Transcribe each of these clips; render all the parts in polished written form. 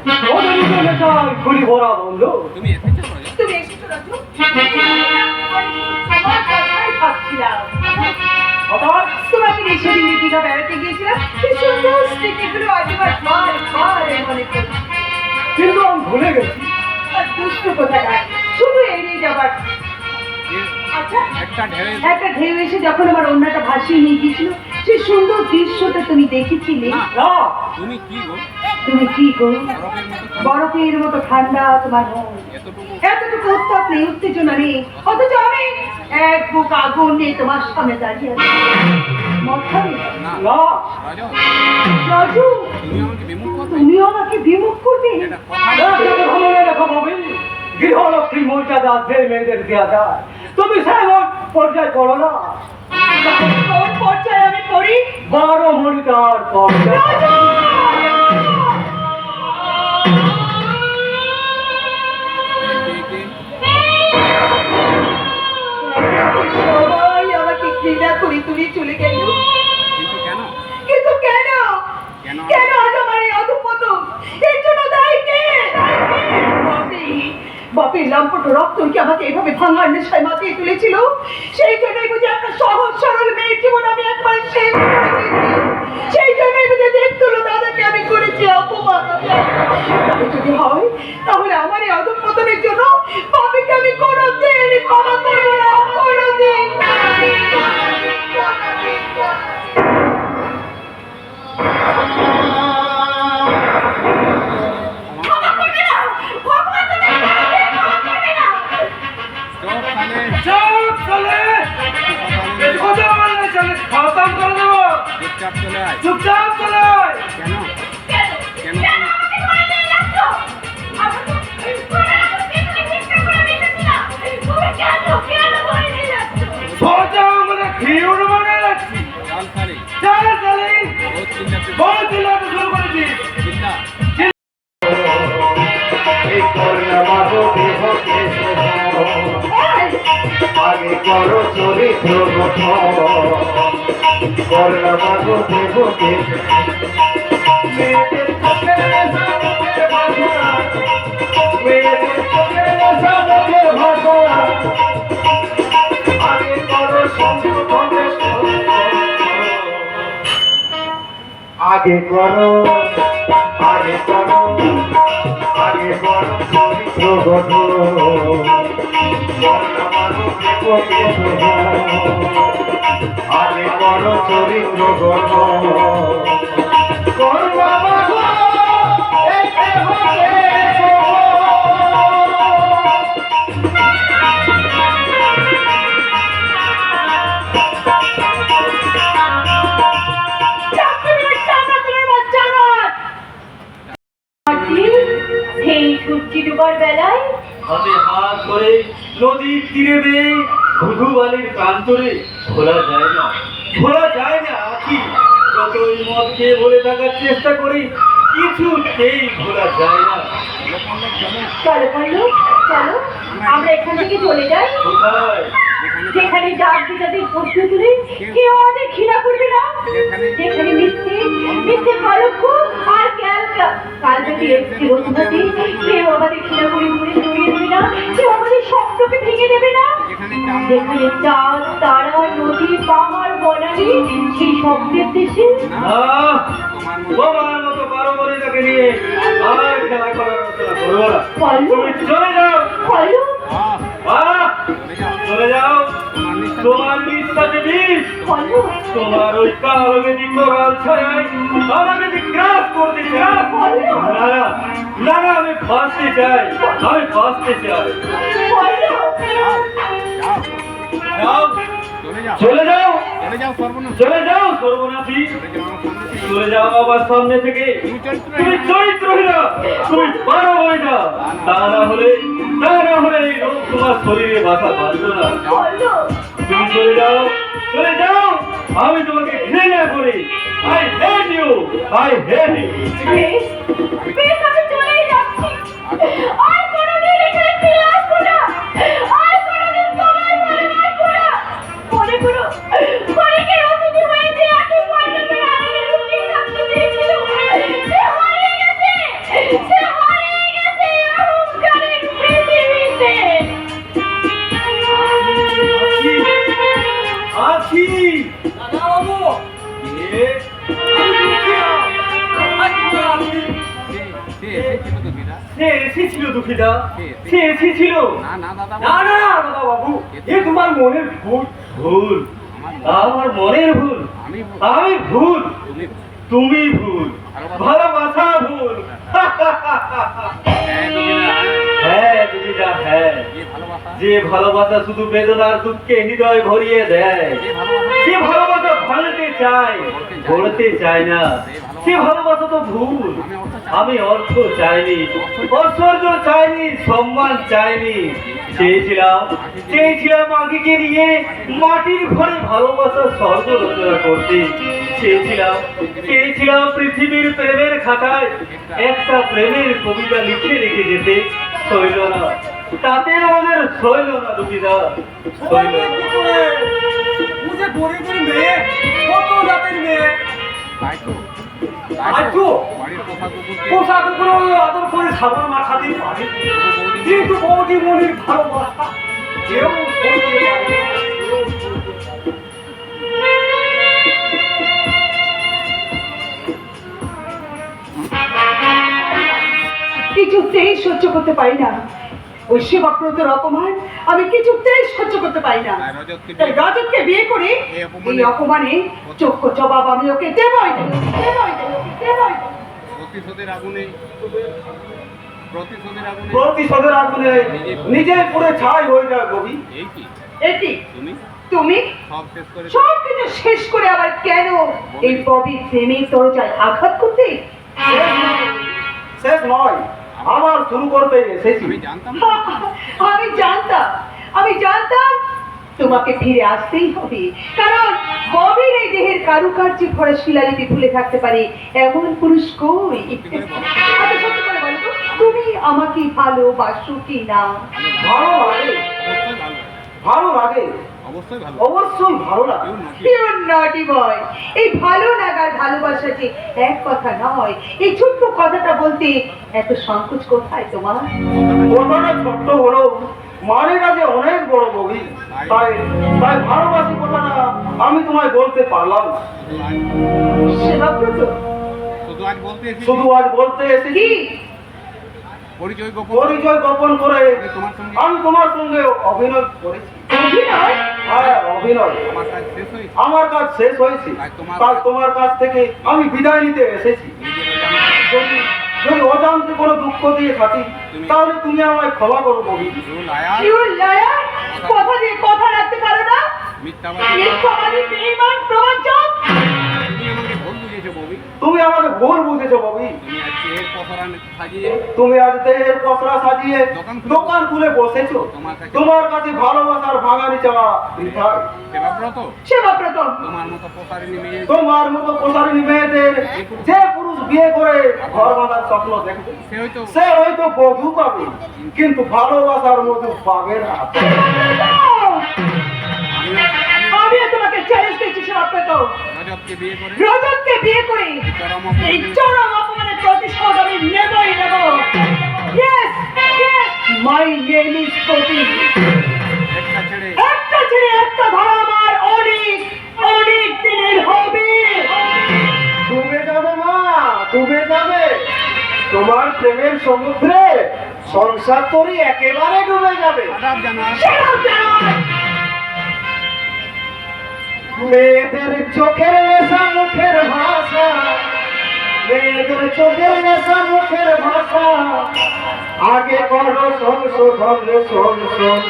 ওদের জন্য চাই খুলি ভরা বন্ধ। তুমি এসেছো? তুমি এসেছো রাজু? আমার কথাই ভাবছিলাম। হঠাৎ তোমাকে নিয়ে সেদিন দীঘা বেড়াতে গিয়েছিলাম, কি সুন্দর স্মৃতিগুলো আজ আমার বারবার মনে পড়ছে। কিন্তু আমি ভুলে গেছি। আর দুষ্টু কোথাকার, শুধু এড়িয়ে যাবার। আচ্ছা, একটা ঢেউ এসে যখন আমার অন্যটা ভাসিয়ে নিয়ে গিয়েছিল, সেই সুন্দর দৃশ্যটা তুমি দেখেছিলে? না, তুমি কি গো? তুমি কি গো? বরফের মতো বরফের মতো ঠান্ডা তোমার মন, এতটুকু উত্তাপ নেই, উত্তেজনা নেই, অথচ আমি এক বুক আগুন নিয়ে তোমার সামনে দাঁড়িয়ে আছি। মদ খাবে? না না, রাজা, রাজু, তুমি আমাকে বিমুখ করবে? তুমিও আমাকে বিমুখ করবে? এটা কথা না, তোকে ভালো রেখো ববি। গৃহলক্ষ্মীর মর্যাদা যে মেয়েদের দেওয়া যায়, তুমি সেমন পর্যায় করো না। কোন পর্যায়ে আমি পড়ি? 12 মরিদার পর্যায়। সবাই আমাকে ঘৃণা করে তুলে চলে গেল, কিন্তু কেন? কিন্তু কেন? কেন? কেন আজ আমার এই অধঃপতন? এর জন্য দায়ী কে? বাপের লম্পট রক্ত কি আমাকে এভাবে ভাঙার নেশায় মাতিয়ে তুলেছিল? সেই জন্যই বুঝি একটা সহজ সরল মেয়ের জীবন আমি একবার শেষ করে দিয়েছি। সেই জন্যই বুঝি দেখতুলো দাদাকে আমি করেছি অপমান। তাই যদি হয়, তাহলে আমার এই অধঃপতনের জন্য বাপকে আমি কোনোদিন ক্ষমা করবো না, কোনোদিন। চুপ, তাহলে চুপচাপ চলে আয়। চুপচাপ চলে আয়। কেন? কেন? সোজা আমরা ঘিউর মানে রাখছি। চল সারি, চল চলে। বহুত চিল্লাতে বহুত চিল্লাতে শুরু করেছিস। চিল্লা। এই করোনা মাগো দেহকে আগে করো চরিত্র গঠন। করোনা মাগো দেহকে মেয়েদের চোখের নেশা মুখের ভাষা, মেয়েদের চোখের নেশা মুখের ভাষা। আগে করো সংশোধনে আগে করো, আগে করো, আগে করো চরিত্র গঠন। আগে করো চরিত্র গঠন। করো বাবা গো, এই দেহকে সেই সূর্যি ডুবার বেলায় হাতে হাত করে নদীর তীরে বেয়ে ঘুঘু বালির প্রান্তরে ভোলা যায় না, ভোলা যায় না আখি। যতই মদ খেয়ে ভরে থাকার চেষ্টা করি, কিছুতেই ভোলা যায় না। চলো বললো, চলো আমরা এখান থেকে চলে যাই, কোথায়? যেখানে জাতি জাতির প্রশ্ন তুলে কেউ আমাদের ঘৃণা করবে না, যেখানে মিথ্যে মিথ্যে কলঙ্ক আর কালবেটি চিরস্থায়ী কেউ আমাদের ঘৃণা করে ঘুরে জড়িয়ে দেবে না, কেউ আমাদের স্বপ্নকে ভেঙে দেবে না, যেখানে চাঁদ তারা নদী পাহাড় বনানী সেই স্বপ্নের দেশে। তোমার মতো বারো মরিটাকে নিয়ে আর খেলা করার আলোচনা করবো না। তুমি চলে যাও, বলো চলে যাও। তোমার নিঃশ্বাসে বিষ, বলো তোমার ওই কালো মেদি করাল ছায় আমাকে গ্রাস করতে চাই। না না, আমি বাঁচতে চাই, আমি বাঁচতে চাই। যাও, চলে যাও, চলে যাও সর্বনাশী, চলে যাও আমার সামনে থেকে। তুমি চরিত্রহীনা, তুমি পারো না। তা না হলে এই রোগ তোমার শরীরে বাসা বাঁধবে না। তুমি চলে যাও, চলে যাও। আমি তোমাকে ঘৃণা করি। I hate you, I hate you. বেশ, আমি চলেই যাচ্ছি, আর কোনোদিন এখানে ফিরে আসবো না, আর কোনোদিন তোমার মনে রাখবো না। মনে করো অনেকের অতিথি হয়েছে, একই পল্লবের আড়ালে লুকিয়ে থাকতে চেয়েছিল, সে হারিয়ে গেছে, সে সে এসেছিল তো কিনা? সে এসেছিল দুঃখিতা, কে? সে এসেছিল। না না দাদা না না না দাদা বাবু, এ তোমার মনের ভুল। ভুল আমার মনের ভুল। আমি ভুল। আমি ভুল, তুমি ভুল। তুমি ভুল, ভালোবাসা ভুল। হ্যাঁ দুঃখিতা, হ্যাঁ দুঃখিতা, হ্যাঁ। যে ভালোবাসা, যে ভালোবাসা শুধু বেদনার দুঃখে হৃদয় ভরিয়ে দেয়, যে ভালোবাসা যে ভালোবাসা ভাঙতে চায়, গড়তে চায় না, সে ভালোবাসা তো ভুল। আমি অর্থ চাইনি, ঐশ্বর্য চাইনি, সম্মান চাইনি। চেয়েছিলাম আগেকে নিয়ে মাটির ঘরে ভালোবাসার স্বর্গ রচনা করতে। চেয়েছিলাম পৃথিবীর প্রেমের খাতায় একটা প্রেমের কবিতা লিখে রেখে যেতে। সইল না, তাতে আমাদের সইল না দুঃখিতা, সইল না। মুঝে গরিবের মেয়ে, কত জাতের মেয়ে, তাই তো তাই তো বাড়ির পোষা কুকুরকে পোশাক উপরে আদর করে সাবান মাখা দিয়ে পারে, কিন্তু বৌদি মনির ভালোবাসা কেউ সইতে পারে না। কিছুতেই সহ্য করতে পারি না ওই সেবাব্রতের অপমান। আমি কিছুতেই সহ্য করতে পারি না। আর রজতকে তাই রজতকে বিয়ে করে এই অপমানে চক্ষু জবাব আমি ওকে দেবই দেব, দেবই দেব, দেবই দেব। প্রতিশোধের আগুনে প্রতিশোধের আগুনে নিজে পুড়ে ছাই হয়ে যায় কবি। এই কি এটি তুমি তুমি সব শেষ করে সব কিছু শেষ করে আবার কেন এই ববি প্রেমের দরজায় আঘাত করতে? শেষ নয়, আবার শুরু করতে এসেছি। আমি জানতাম আমি জানতাম তোমাকে ফিরে আসতেই হবে, কারণ ববির এই দেহের কারুকার্য ভরা শিলালিপি ভুলে থাকতে পারে এমন পুরুষ কই? আচ্ছা, সত্যি করে বলো তো, তুমি আমাকে ভালোবাসো কি না? ভালো লাগে, ভালো লাগে, অবশ্যই ভালো, অবশ্যই ভালো লাগে। You naughty boy! এই ভালো লাগার ভালোবাসা যে এক কথা নয়, এই ছোট্ট কথাটা বলতে এত সংকোচ কোথায় তোমার? কথাটা ছোট্ট হলো মানেটা যে অনেক বড় কবি। তাই তাই ভালোবাসি কথাটা আমি তোমায় বলতে পারলাম না। সেবাব্রত, শুধু আজ বলতে এসেছি, শুধু আজ বলতে এসেছি কি? পরিচয় পরিচয় গোপন করে তোমার সঙ্গে আমি তোমার সঙ্গে অভিনয় করেছি। অভিনয়? হ্যাঁ, অভিনয়। আমার কাজ শেষ হয়েছে। আমার কাজ শেষ হয়েছে, তাই তোমার কাছ থেকে আমি বিদায় নিতে এসেছি। যদি যদি অজান্তে কোনো দুঃখ দিয়ে থাকি তাহলে তুমি আমায় ক্ষমা করো কবি। You liar! কথা দিয়ে কথা রাখতে পারো না? মিথ্যাবাদী, মিথ্যাবাদী, বেঈমান, প্রবঞ্চক! তুমি আমাকে ভুল বুঝেছো ববি। তুমি আমাকে ভুল বুঝেছো ববি। তুমি আজকে এর পসরা সাজিয়ে তুমি আজ দেহের পসরা সাজিয়ে দোকান খুলে বসেছো। তোমার কাছে ভালোবাসার ভাঙানি চাওয়া বৃথায়। সেবাব্রত, সেবাব্রত, তোমার মতো প্রসারিণী মেয়ে তোমার মতো প্রসারিণী মেয়েদের যে পুরুষ বিয়ে করে ঘর বাঁধার স্বপ্ন দেখবে সে হয়তো বধূ পাবে, কিন্তু ভালোবাসার মধু পাবে না। আমিও তোমাকে চ্যালেঞ্জ দিচ্ছি সেবাব্রত। রজতকে বিয়ে করে রজতকে বিয়ে করে এই চরম অপমানের প্রতিশোধ আমি নেবই নেব। Yes, yes, my name is Kopi. একটা ছেড়ে একটা ছেড়ে একটা ধরা আমার অনেক অনেক দিনের হবে। ডুবে যাবে মা, ডুবে যাবে তোমার প্রেমের সমুদ্রে। সংসার তোরই একেবারে ডুবে যাবে। খারাপ জানা সেরাও জানাই। মেয়েদের চোখের নেশা মুখের ভাষা, মেয়েদের চোখের নেশা মুখের ভাষা, আগে করো সংশোধন সংশোধন,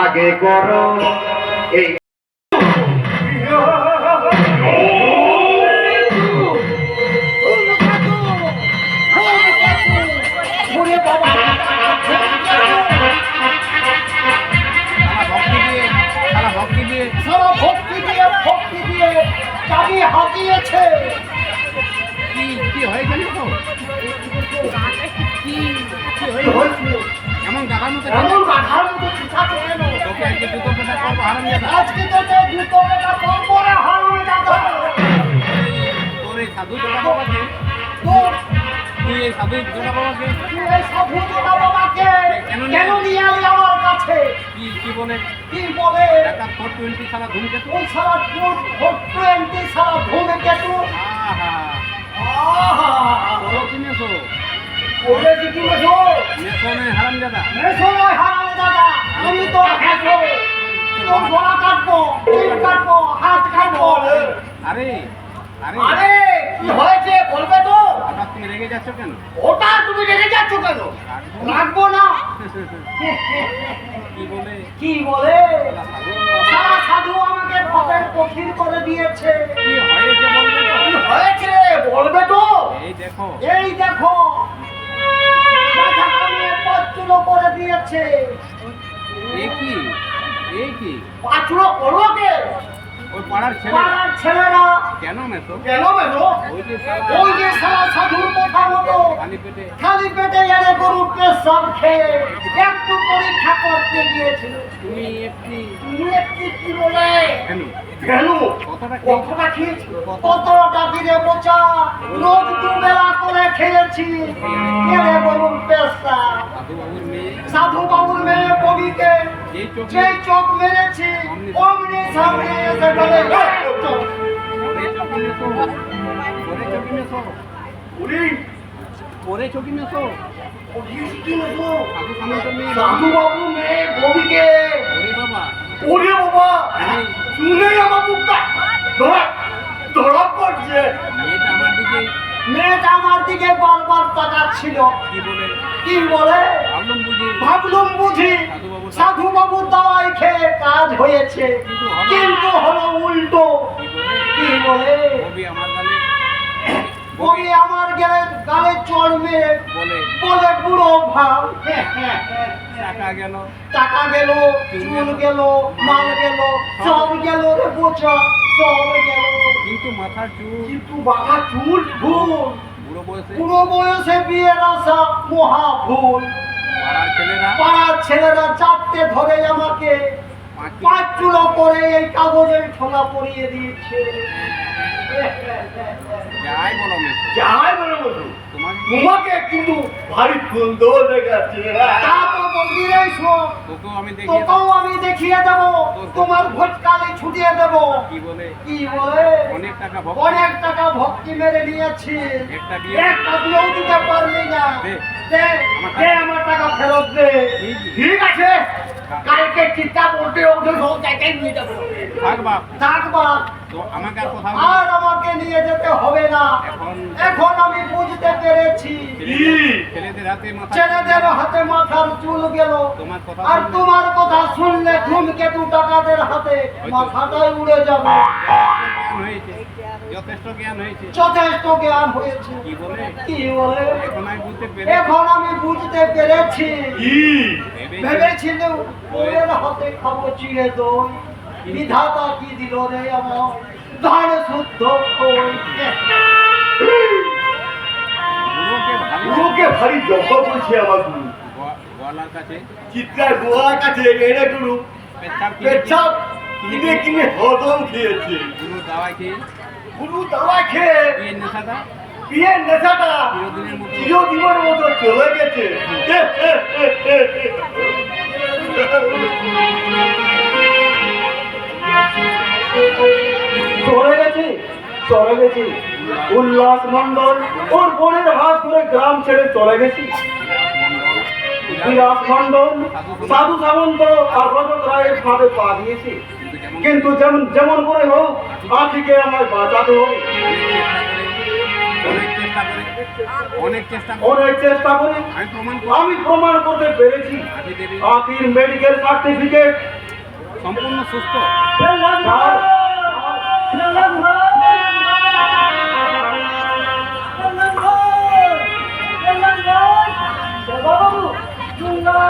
আগে করো এই ভক্তি দিয়ে সারা ভক্তি দিয়ে তাকে হাতিয়েছে। কি কি হয়েছে তো কি এমন গাধার মতো এমন গাধার মতো চিৎকার কেন? তোকে আজকে জুতো পেটা করবো হারামিয়াদা। আজকে তোকে জুতো পেটা করবো না হারামিয়াদা। তোর এই সাধু জোড়া বাবাকে, তুই এই সাধু জোড়া বাবাকে তুই এই সাধু জোড়া বাবাকে কেন নিয়ে আলি আমার কাছে? কি বলে কি বলে? একটা 420 সালা ধুমকেতু। ওই সারা 420 সারা ধুমকেতু। আহা আহা, তোর গলা কাটবো, জিভ কাটবো, হাত কাটবো। আরে আরে আরে কি হয়েছে বলবে তো? হঠাৎ তুমি রেগে যাচ্ছ কেন? ওটা তুমি রেখে যাচ্ছ কেন? রাখবো না। কি বলে? কি বলে? সালা সাধু, সারা সাধু আমাকে পথের কঠিন করে দিয়েছে। কি হয়েছে বলবে তো? কি হয়েছে বলবে তো? এই দেখো, এই দেখো, মাথা কামিয়ে পাঁচচুলো করে দিয়েছে। এ কি? এ কি? পাঁচচুলো করলো কে? ওই পাড়ার ছেলে পাড়ার ছেলেরা। কেন মেতো? কেন বেরো? ওই যে শালা ওই যে সারা সাধুর কথা মতো খালি পেটে খালি পেটে এনে গরুর পেশাব খেয়ে একটু পরীক্ষা করতে গিয়েছিল। তুমি একটি তুমি একটি কি বলে? কেন? কেন? কতটা কতটা খেয়েছিল? কতটা দিনে বোঝা? রোজ দুবেলা করে খেয়েছি এনে গরুর পেশাব। সাধু বাবুর মেয়ে সাধু বাবুর মেয়ে ববিকে যেই চোখ যেই চোখ মেরেছি অমনি সামনে এসে বলে পরে চকি মেশো, পরে চকি মেশো, উনি পরে চকি মেশো। কি হলো? সাধু সামন্ত মেয়ে সাধু বাবু মেয়ে ববিকে ওরে বাবা, ওরে বাবা শুনে আমার বুকটা ধরা পড়ছে। মেয়েটা আমার দিকে মেয়েটা আমার দিকে বারবার তাকাচ্ছিল। কি বলে? কি বলে? ভাবলাম বুঝি ভাবলুম বুঝি সাধু বাবু দাওয়াই খেয়ে কাজ হয়েছে, কিন্তু হলো উল্টো। কি বলে? কি বলে? কবি আমার গালে ওই আমার গালে চড় মেরে বলে বলে বুড়ো ভাব। টাকা গেল, টাকা গেল, চুল গেল, মাল গেল, সব গেল রে বোঝা, সব গেল। কিন্তু মাথার চুল কিন্তু বাবা চুল ভুল, বুড়ো বয়সে পুরো বয়সে বিয়ের আশা মহা ভুল। পাড়ার ছেলেরা পাড়ার ছেলেরা চাপতে ধরে আমাকে পাঁচ চুলো করে এই কাগজের ঠোঙা পরিয়ে দিয়েছে। যাই বলো মেশো, যাই বলে বলুন, তোমাকে তোমাকে কিন্তু ভারী সুন্দর দেখাচ্ছে। তা তো বলবি রে শোন, তোকেও আমি দেখিয়ে তোকেও আমি দেখিয়ে দেবো, তোমার ভোটকালি ছুটিয়ে দেবো। কি বলে? কি বলে? অনেক টাকা ভক্ত, অনেক টাকা ভক্তি মেরে নিয়েছি, একটা বিয়ে একটা দিয়েও দিতে পারলি না। দে। দে, দে আমার টাকা ফেরত দে। ঠিক আছে, কালকে চিন্তা করতে ওকে সব জায়গায় নিয়ে যাবো। থাক বাপ, থাক বাপ, তো আমাকে আর কোথাও আর আমাকে নিয়ে যেতে হবে না। এখন আমি বুঝতে পেরেছি ছেলেদের হাতে মাথা ছেলেদের হাতে মাথার চুল গেল, তোমার কথা আর শুনলে তোমার কথা শুনলে ধূমকেতু টাকাদের হাতে মাথাটাই উড়ে যাবে। জ্ঞান হয়েছে, যথেষ্ট জ্ঞান হয়েছে। যথেষ্ট জ্ঞান হয়েছে। কি বলে? কি বলে? এখন আমি বুঝতে পেরেছি এখন আমি বুঝতে পেরেছি। ভেবেছি ভেবেছিল ওদের হাতে খাবো চিড়ে দই, বিধাতা কি দিল রে আমার ধান শুদ্ধ খই। বুড়োকে ভারী ভারী জব্দ করছে আমার গুরু। গলার কাছে চিৎকার গোয়ার কাছে এনে গুরু পেচ্ছাপ পেচ্ছাপ কিনে কিনে হজম খেয়েছে। গুরু দাওয়াই খেয়ে গুরু দাওয়া খেয়ে বিয়ের নেশাটা বিয়ের নেশাটা চিরদিনের মতো চিরজীবনের মতো চলে গেছে। চলে গেছে, চলে গেছে। উল্লাস মন্ডল ওর বোনের হাত ধরে গ্রাম ছেড়ে চলে গেছি। বিলাস মন্ডল সাধু সামন্ত আর রজত রায়ের ফাঁদে পা দিয়েছে। কিন্তু যেমন যেমন করে হোক আখিকে আমায় বাঁচাতে হবে। অনেক চেষ্টা করে অনেক চেষ্টা করে আমি প্রমাণ করতে পেরেছি আখির মেডিকেল সার্টিফিকেট সম্পূর্ণ সুস্থ।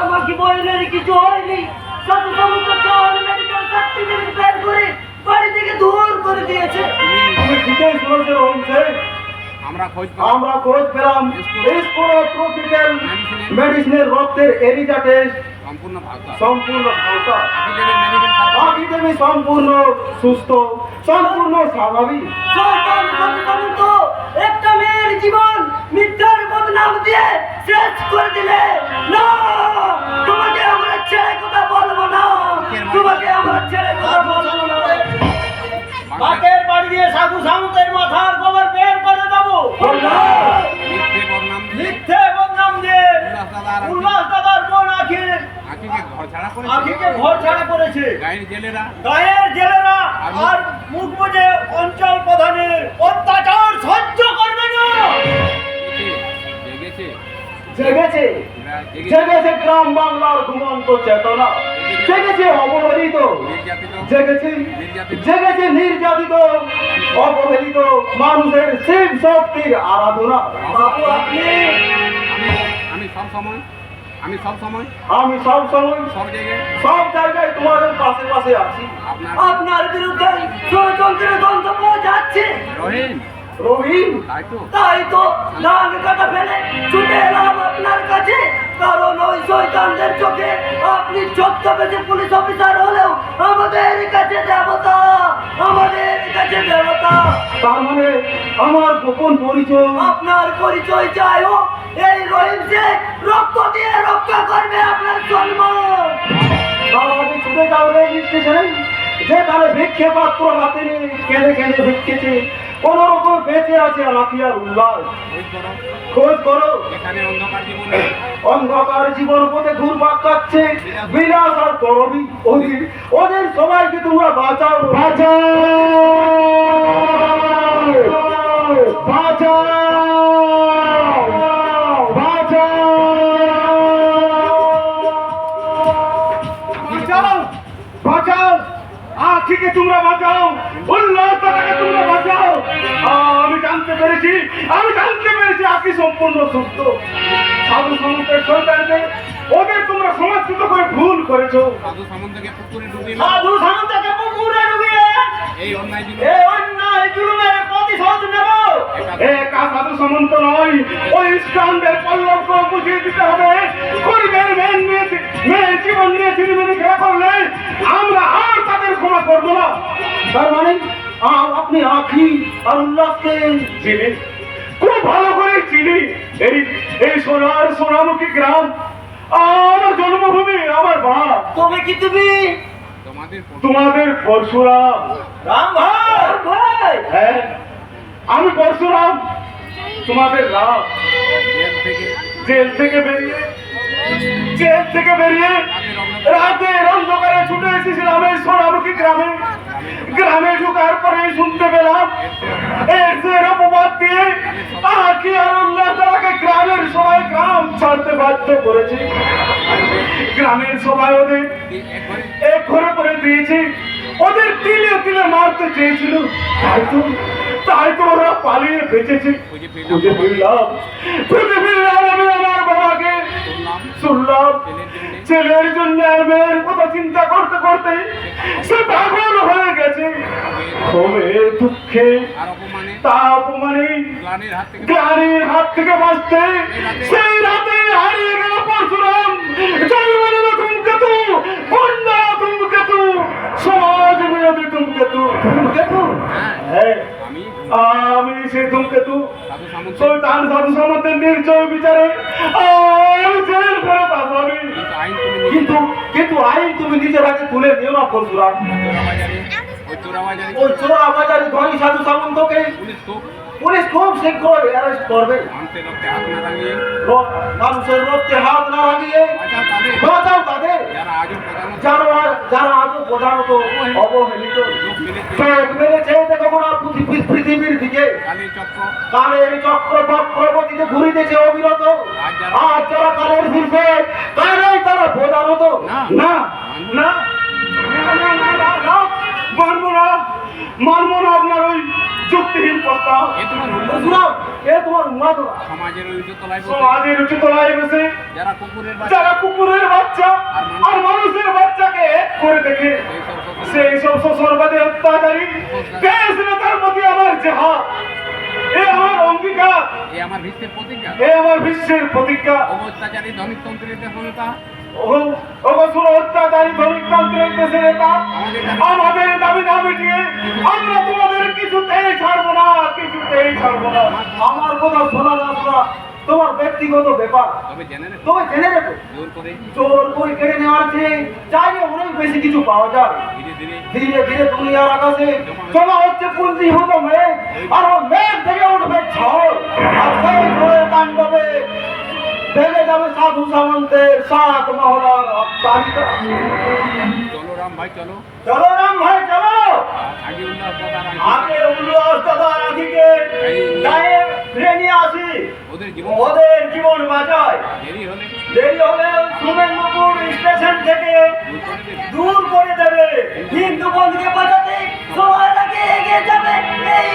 আমাকে বললেন কিছু হয়নি, সাধু সমুদ্র চল মেডিকেল সার্টিফিকেট বের করে বাড়ি থেকে দূর করে দিয়েছে। তুমি ঠিকই শুনেছো রহিম শেখ। আমরা খোঁজ পেলাম ট্রপিক্যাল মেডিসিনের রক্তের এরিজা টেস্ট সম্পূর্ণ ভাষা সম্পূর্ণ ভাষা মেডিকেল বাকি তুমি সম্পূর্ণ সুস্থ, সম্পূর্ণ স্বাভাবিক। শয়তান সাধু সমুদ্র একটা মেয়ের জীবন মিথ্যার বদনাম দিয়ে শেষ করে দিলে। না, তোমাকে আমরা ছেড়ে কথা বলবো না, তোমাকে আমরা ছেড়ে কথা বলবো না। বাকের বাড়ি দিয়ে সাধু সামন্তের মাথার গোবর বের করে দেবো। মিথ্যে বদনাম দিয়ে মিথ্যে বদনাম দিয়ে উল্লাস দাদার উল্লাস দাদার বোন আখি আঁকিকে ঘর ছাড়া করেছে আখিকে ঘর ছাড়া করেছে গায়ের জেলেরা গায়ের জেলেরা আর মুখ বুঝে অঞ্চল প্রধানের অত্যাচার সহ্য করবে না। জেগেছে জেগেছে এরা জেগেছে জেগেছে গ্রাম বাংলার ঘুমন্ত চেতনা, জেগেছে অবহেলিত, নির্যাতিত জেগেছে জেগেছে নির্যাতিত অবহেলিত মানুষের শিব শক্তির আরাধনা। বাবু আপনি আমি সব সময় আমি সব সময় সব জায়গায় সব জায়গায় তোমাদের পাশে পাশে আছি। আপনার আপনার বিরুদ্ধে ষড়যন্ত্রের গন্ধ পাওয়া যাচ্ছে। রহিম রহিম তাই তো তাই তো ডাল কাটা ফেলে ছুটে এলাম আপনার কাছে, কারণ ওই শয়তানদের চোখে আপনি ছদ্মবেশে পুলিশ অফিসার হলেও আমাদের কাছে দেবতা, আমাদের কাছে দেবতা। তার মানে আমার গোপন পরিচয় আপনার পরিচয় চাই হোক, এই রহিম শেখ রক্ত দিয়ে রক্ষা করবে আপনার সম্মান। তার আগে ছুটে যাও রেল স্টেশনে, যেখানে ভিক্ষে পাত্র হাতে নিয়ে কেঁদে কেঁদে ভিক্ষেছে, কোন রকম বেঁচে আছে লাখিয়ার উল্লাস। খোঁজ করো, এখানে অন্ধকার জীবনে অন্ধকার জীবন পথে ঘুরপাক কাটছে বিলাস আর করবি, ওদের সবাইকে তোমরা বাঁচাও, বাঁচাও, বাঁচাও, বাঁচাও, বাঁচাও, আখিকে তোমরা বাঁচাও, উল্লাসটাকে তোমরা বাঁচাও। আমি জানতে পেরেছি আখি সম্পূর্ণ সুস্থ। সাধু সমুদ্রের সরকারকে ওদের তোমরা সমাজচ্যুত করে ভুল করেছো। সাধু সামন্তকে পুকুরে ডুবিয়ে সাধু সামন্তকে পুকুরে ডুবিয়ে এই অন্যায় জীবন এই অন্যায় জুলুমের প্রতিশোধ নেব। একা সাধু সামন্ত নয়, ওই ইসলামদের পল্লবকে বুঝিয়ে দিতে হবে। গরিবের মেয়ে জীবন নিয়ে চিরমিনি খেলা করলে আমরা আর তাদের ক্ষমা করবো না। তার মানে আপনি আখি আর উল্লাসকে চিনি, খুব ভালো করে চিনি। এই সোনামুখী গ্রাম আমার জন্মভূমি, আমার বাপ। তবে কি তুমি তোমাদের পরশুরাম। রাম ভাই ভাই? হ্যাঁ, আমি পরশুরাম, তোমাদের রাম। জেল থেকে জেল থেকে বেরিয়ে রাতের অন্ধকারে ছুটে এসেছিলাম এই সোনামুখী গ্রামে। গ্রামে ঢোকার পরে শুনতে পেলাম এর অপবাদ দিয়ে আখি আর উল্লাস তারাকে গ্রামের সবাই গ্রাম ছাড়তে বাধ্য করেছে। গ্রামের সবাই ওদের এক ঘরে করে দিয়েছে, ওদের তিলে তিলে মারতে চেয়েছিল। তাই তো ওরা পালিয়ে বেঁচেছে। খুঁজে ফিরলাম আমি আমার বাবাকে। শুনলাম ছেলের জন্য আর মেয়ের কথা চিন্তা করতে করতে সে পাগল হয়ে গেছে। ক্ষোভে দুঃখে তা অপমানে গ্লানির হাত থেকে বাঁচতে সেই রাতে হারিয়ে গেল পরশুরাম। জন্মের ধূমকেতু, কন্যা ধূমকেতু, সমাজ বিরোধী ধূমকেতু। হ্যাঁ, আমি সেই ধূমকেতু সুলতান সাধু সামন্তের নির্জয় বিচারে আমি জেল ফেরত আসামি। কিন্তু আইন তুমি নিজের হাতে তুলে নিও না পরশুরাম। ওই চোরা বাজারে ধনী সাধু সামন্তকে পুলিশ খুব শীঘ্র অ্যারেস্ট করবে। মানুষের রক্তে হাত না লাগিয়ে বাঁচাও তাদের যারা আজও প্রধানত অবহেলিত। চোখ মেরেছে দেখো না পৃথিবীর দিকে, কালের চক্র চক্রবর্তীতে ঘুরিতেছে অবিরত। আর যারা কালের ঘুরছে তারাই তারা প্রধানত। না না মানব না আপনার ওই যুক্তিহীন প্রস্তাব। তোমার সমাজের উঁচু তলায় বসে যারা কুকুরের বাচ্চা আর মানুষের বাচ্চাকে এক করে দেখে সেই সব সর্বাদে অত্যাচারী দেশ নেতার প্রতি আমার জেহাদ, এ আমার অঙ্গীকার, এ আমার বিশ্বের প্রতিজ্ঞা। অত্যাচারী ধনিকতন্ত্রের দেশনেতা অত্যাচারী ধনিকতন্ত্রের দেশের নেতা, আমাদের দাবি না মিটিয়ে আমরা তোমাদের কিছুতেই ছাড়বো না, কিছুতেই ছাড়বো না। আমার কথা শোনা না শোনা তোমার ব্যক্তিগত ব্যাপার, তবে জেনে রেখো জোর করে কেড়ে নেওয়ার চেয়ে চাইলে অনেক বেশি কিছু পাওয়া যায়। ধীরে ধীরে দুনিয়ার আকাশে জমা হচ্ছে পুঞ্জীভূত মেঘ, আর মেঘ থেকে উঠবে ঝড়, আর সেই ঝড়ের তাণ্ডবে ভেঙে যাবে হবে সাধু সামন্তের সাত মহলার অট্টালিকা। চলো রাম ভাই চলো। চলো রাম ভাই চলো। আগে উল্লাস দাদা আগে উল্লাস দাদা রাখিকে গায়ে ফিরে নিয়ে আসি। ওদের জীবন বাঁচায়। দেরি হলে সুমেন্দ্রপুর স্টেশন থেকে দূর করে দেবে। হিন্দু বন্ধুকে বাঁচাতে সবার আগে এগিয়ে যাবে এই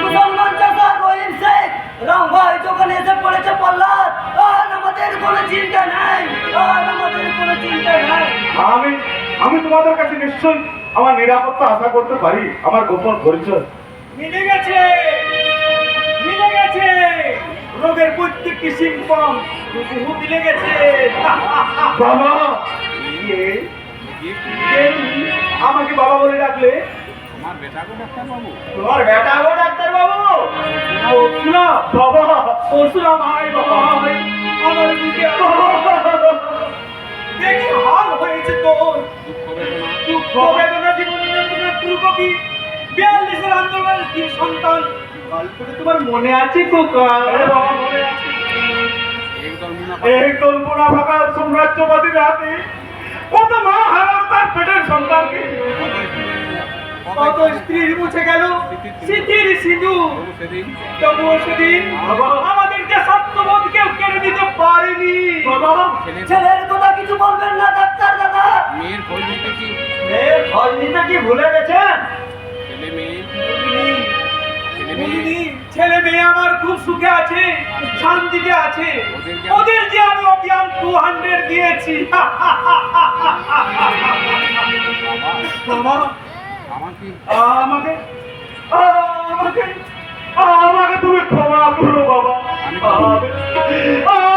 মুসলমান চাচা রহিম শেখ। রাম ভাই যখন এসে পড়েছে প্রহ্লাদ, আর আমাদের কোনো চিন্তা নাই, আর আমাদের কোনো চিন্তা নাই। আমি তোমাদের কাছে নিশ্চয়ই আমার নিরাপত্তা আশা করতে পারি। আমার গোপন পরিচয় মিলে গেছে, মিলে গেছে। রোগের প্রত্যেকটি সিম্পটম মিলে গেছে। বাবা আমাকে বাবা বলে ডাকলে? আমার বেটা গো ডাক্তার বাবু। তোমার বেটা গো ডাক্তার বাবু? পরশুরাম বাবা, পরশুরাম ভাই বাবা, আমার বুকে দেখি হাল হয়েছে তোর। দুঃখ দুঃখ বেদনা বেদনা জীবন যন্ত্রণার পুরোকপি 42-এর আন্দোলনের বীর সন্তান গল্পটা তোমার মনে আছে কোকা? বাবা মনে আছে। একদম এই কল্পনা ভাঙা সাম্রাজ্যবাদীর হাতে কত মা হারাল তার পেটের সন্তানকে। কত স্ত্রীর মুছে গেল স্মৃতির সিঁদুর। সেদিন তবুও সেদিন আমাদের যে সত্যবোধ কেউ কেড়ে দিতে পারেনি। বাবা ছেলের কথা কিছু বলবেন না ডাক্তার দাদা। মেয়ের খোঁজ নিতে কি মেয়ের খোঁজ নিতে কি ভুলে গেছেন? ছেলে মেয়ে বলিনি, ছেলে মেয়ে আমার খুব সুখে আছে, শান্তিতে আছে। ওদের যে আমি অজ্ঞান 200 দিয়েছি। বাবা আমাকে আমাকে আমাকে আমাকে তুমি ক্ষমা করো বাবা।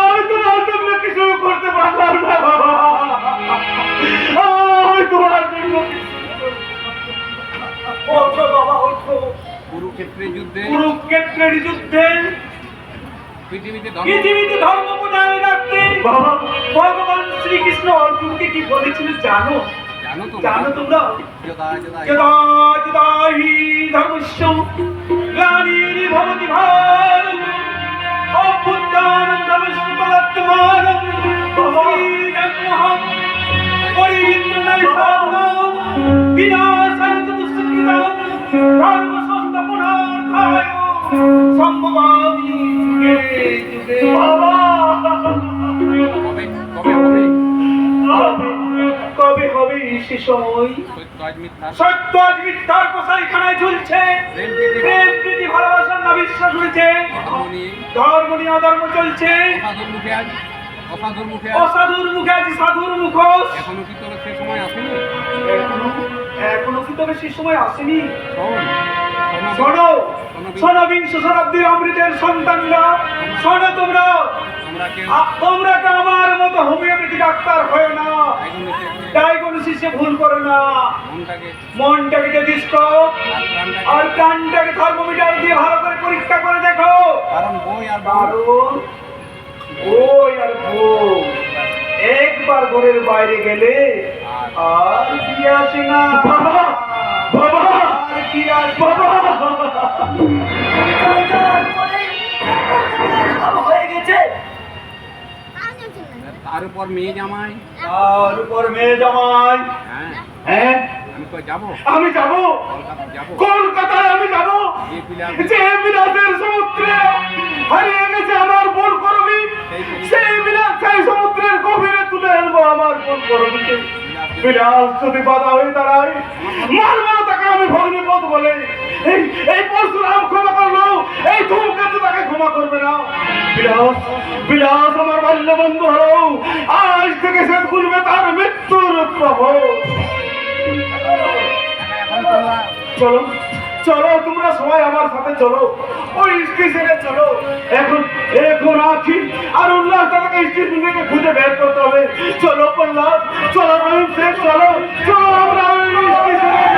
আমি তোমার জন্য কিছু করতে পারলাম না বাবা। আমি তোমার জন্য ওঠো বাবা ওঠো। কুরুক্ষেত্রের যুদ্ধে কুরুক্ষেত্রের যুদ্ধে পৃথিবীতে ধর্ম বজায় রাখতে বাবা ভগবান শ্রীকৃষ্ণ অর্জুনকে কি বলেছিল জানো? জানো তোমরা? যদা যদা হি ধর্মস্য গ্লানির্ভবতি ভারত অভ্যুত্থানম ধর্মস্য পরাত্মানম শ্রীধর্মঃ পরিত্রাণায় বিনাশায় চ দুষ্কৃতাম ধর্ম সংস্থাপনার্থায় সম্ভবামি যুগে যুগে। বাবা কবে কবে হবে কবে হবে সে সময়? সত্য আজ মিথ্যা সত্য আজ মিথ্যার কসাইখানায় ঝুলছে। প্রেম প্রীতি ভালোবাসার না বিশ্বাস হয়েছে। ধর্ম নিয়ে অধর্ম চলছে। অসাধুর মুখে আজ অসাধুর মুখে আজ সাধুর মুখোশ। এখনো কি তোর সে সময় আসেনি? এখনো কি তবে সে সময় আসেনি? শোন শোনো শোনো বিংশ শতাব্দীর অমৃতের সন্তানরা শোনো তোমরা। তোমরা তো আমার মতো হোমিওপ্যাথি ডাক্তার হয় না, ডায়াগনোসিসে ভুল করো না। মনটাকে টেলিস্কোপ আর প্রাণটাকে থার্মোমিটার দিয়ে ভালো করে পরীক্ষা করে দেখো। কারণ বই আর বই আর বউ একবার ঘরের বাইরে গেলে আর ফিরে আসে না। বাবা বাবা আর ফিরে আসে না। হয়ে গেছে। তার উপর মেয়ে জামাই। তার উপর মেয়ে জামাই। হ্যাঁ হ্যাঁ আমি তো যাবো, আমি যাব যাবো কলকাতায়। আমি যাব যে বিলাসের সমুদ্রে হারিয়ে গেছে আমার বোন করবি। সেই বিলাস সেই সমুদ্রের গভীরে তুলে আনবো আমার বোন করবিকে। বিলাস যদি বাধা হয়ে দাঁড়ায় মারবো তাকে আমি ভগ্নিপথ বলে। এই পরশুরাম ক্ষমা করলো, এই ধূমকেতু তাকে ক্ষমা করবে না। বিলাস বিলাস আমার বাল্য বন্ধু হলো, আজ থেকে সে খুলবে তার মৃত্যুর প্রভাব। এখন তোমরা চলো চলো তোমরা সবাই আমার সাথে চলো, ওই স্টেশনে চলো। এখন এখন আছি আর উল্লাস দাদাকে স্টেশন থেকে খুঁজে বের করতে হবে। চলো প্রহ্লাদ, চলো রহিম শেখ, চলো চলো আমরা ওই স্টেশনে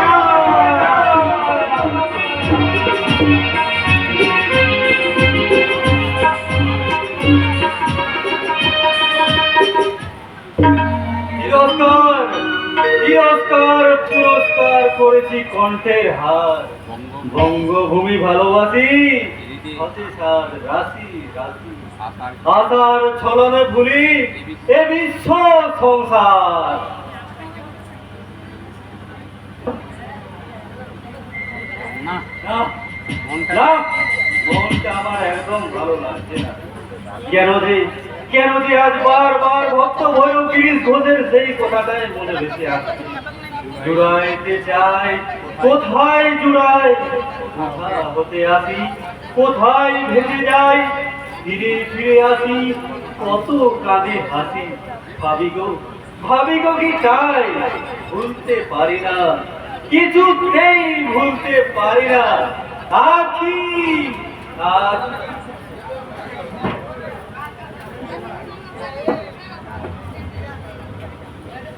তিরস্কার তিরস্কার পুরস্কার করেছি কণ্ঠের হার। বঙ্গভূমি ভালোবাসি অতিসার রাশি রাশি আশার আশার ছলনে ভুলি এ বিশ্ব সংসার। না না মনটা না, মনটা আমার একদম ভালো লাগছে না। কেন যে আজ বারবার ভক্ত ভৈরব গিরিশ ঘোষের সেই কথাটাই মনে ভেসে আসছে। জুড়াইতে চাই কোথায় জুড়াই, কোথা হতে আসি কোথায় ভেসে যাই, ফিরে ফিরে আসি কত কাঁদে হাসি। ভাবি গো কি চাই, ভুলতে পারি না, কিছুতেই ভুলতে পারি না। আখি আখি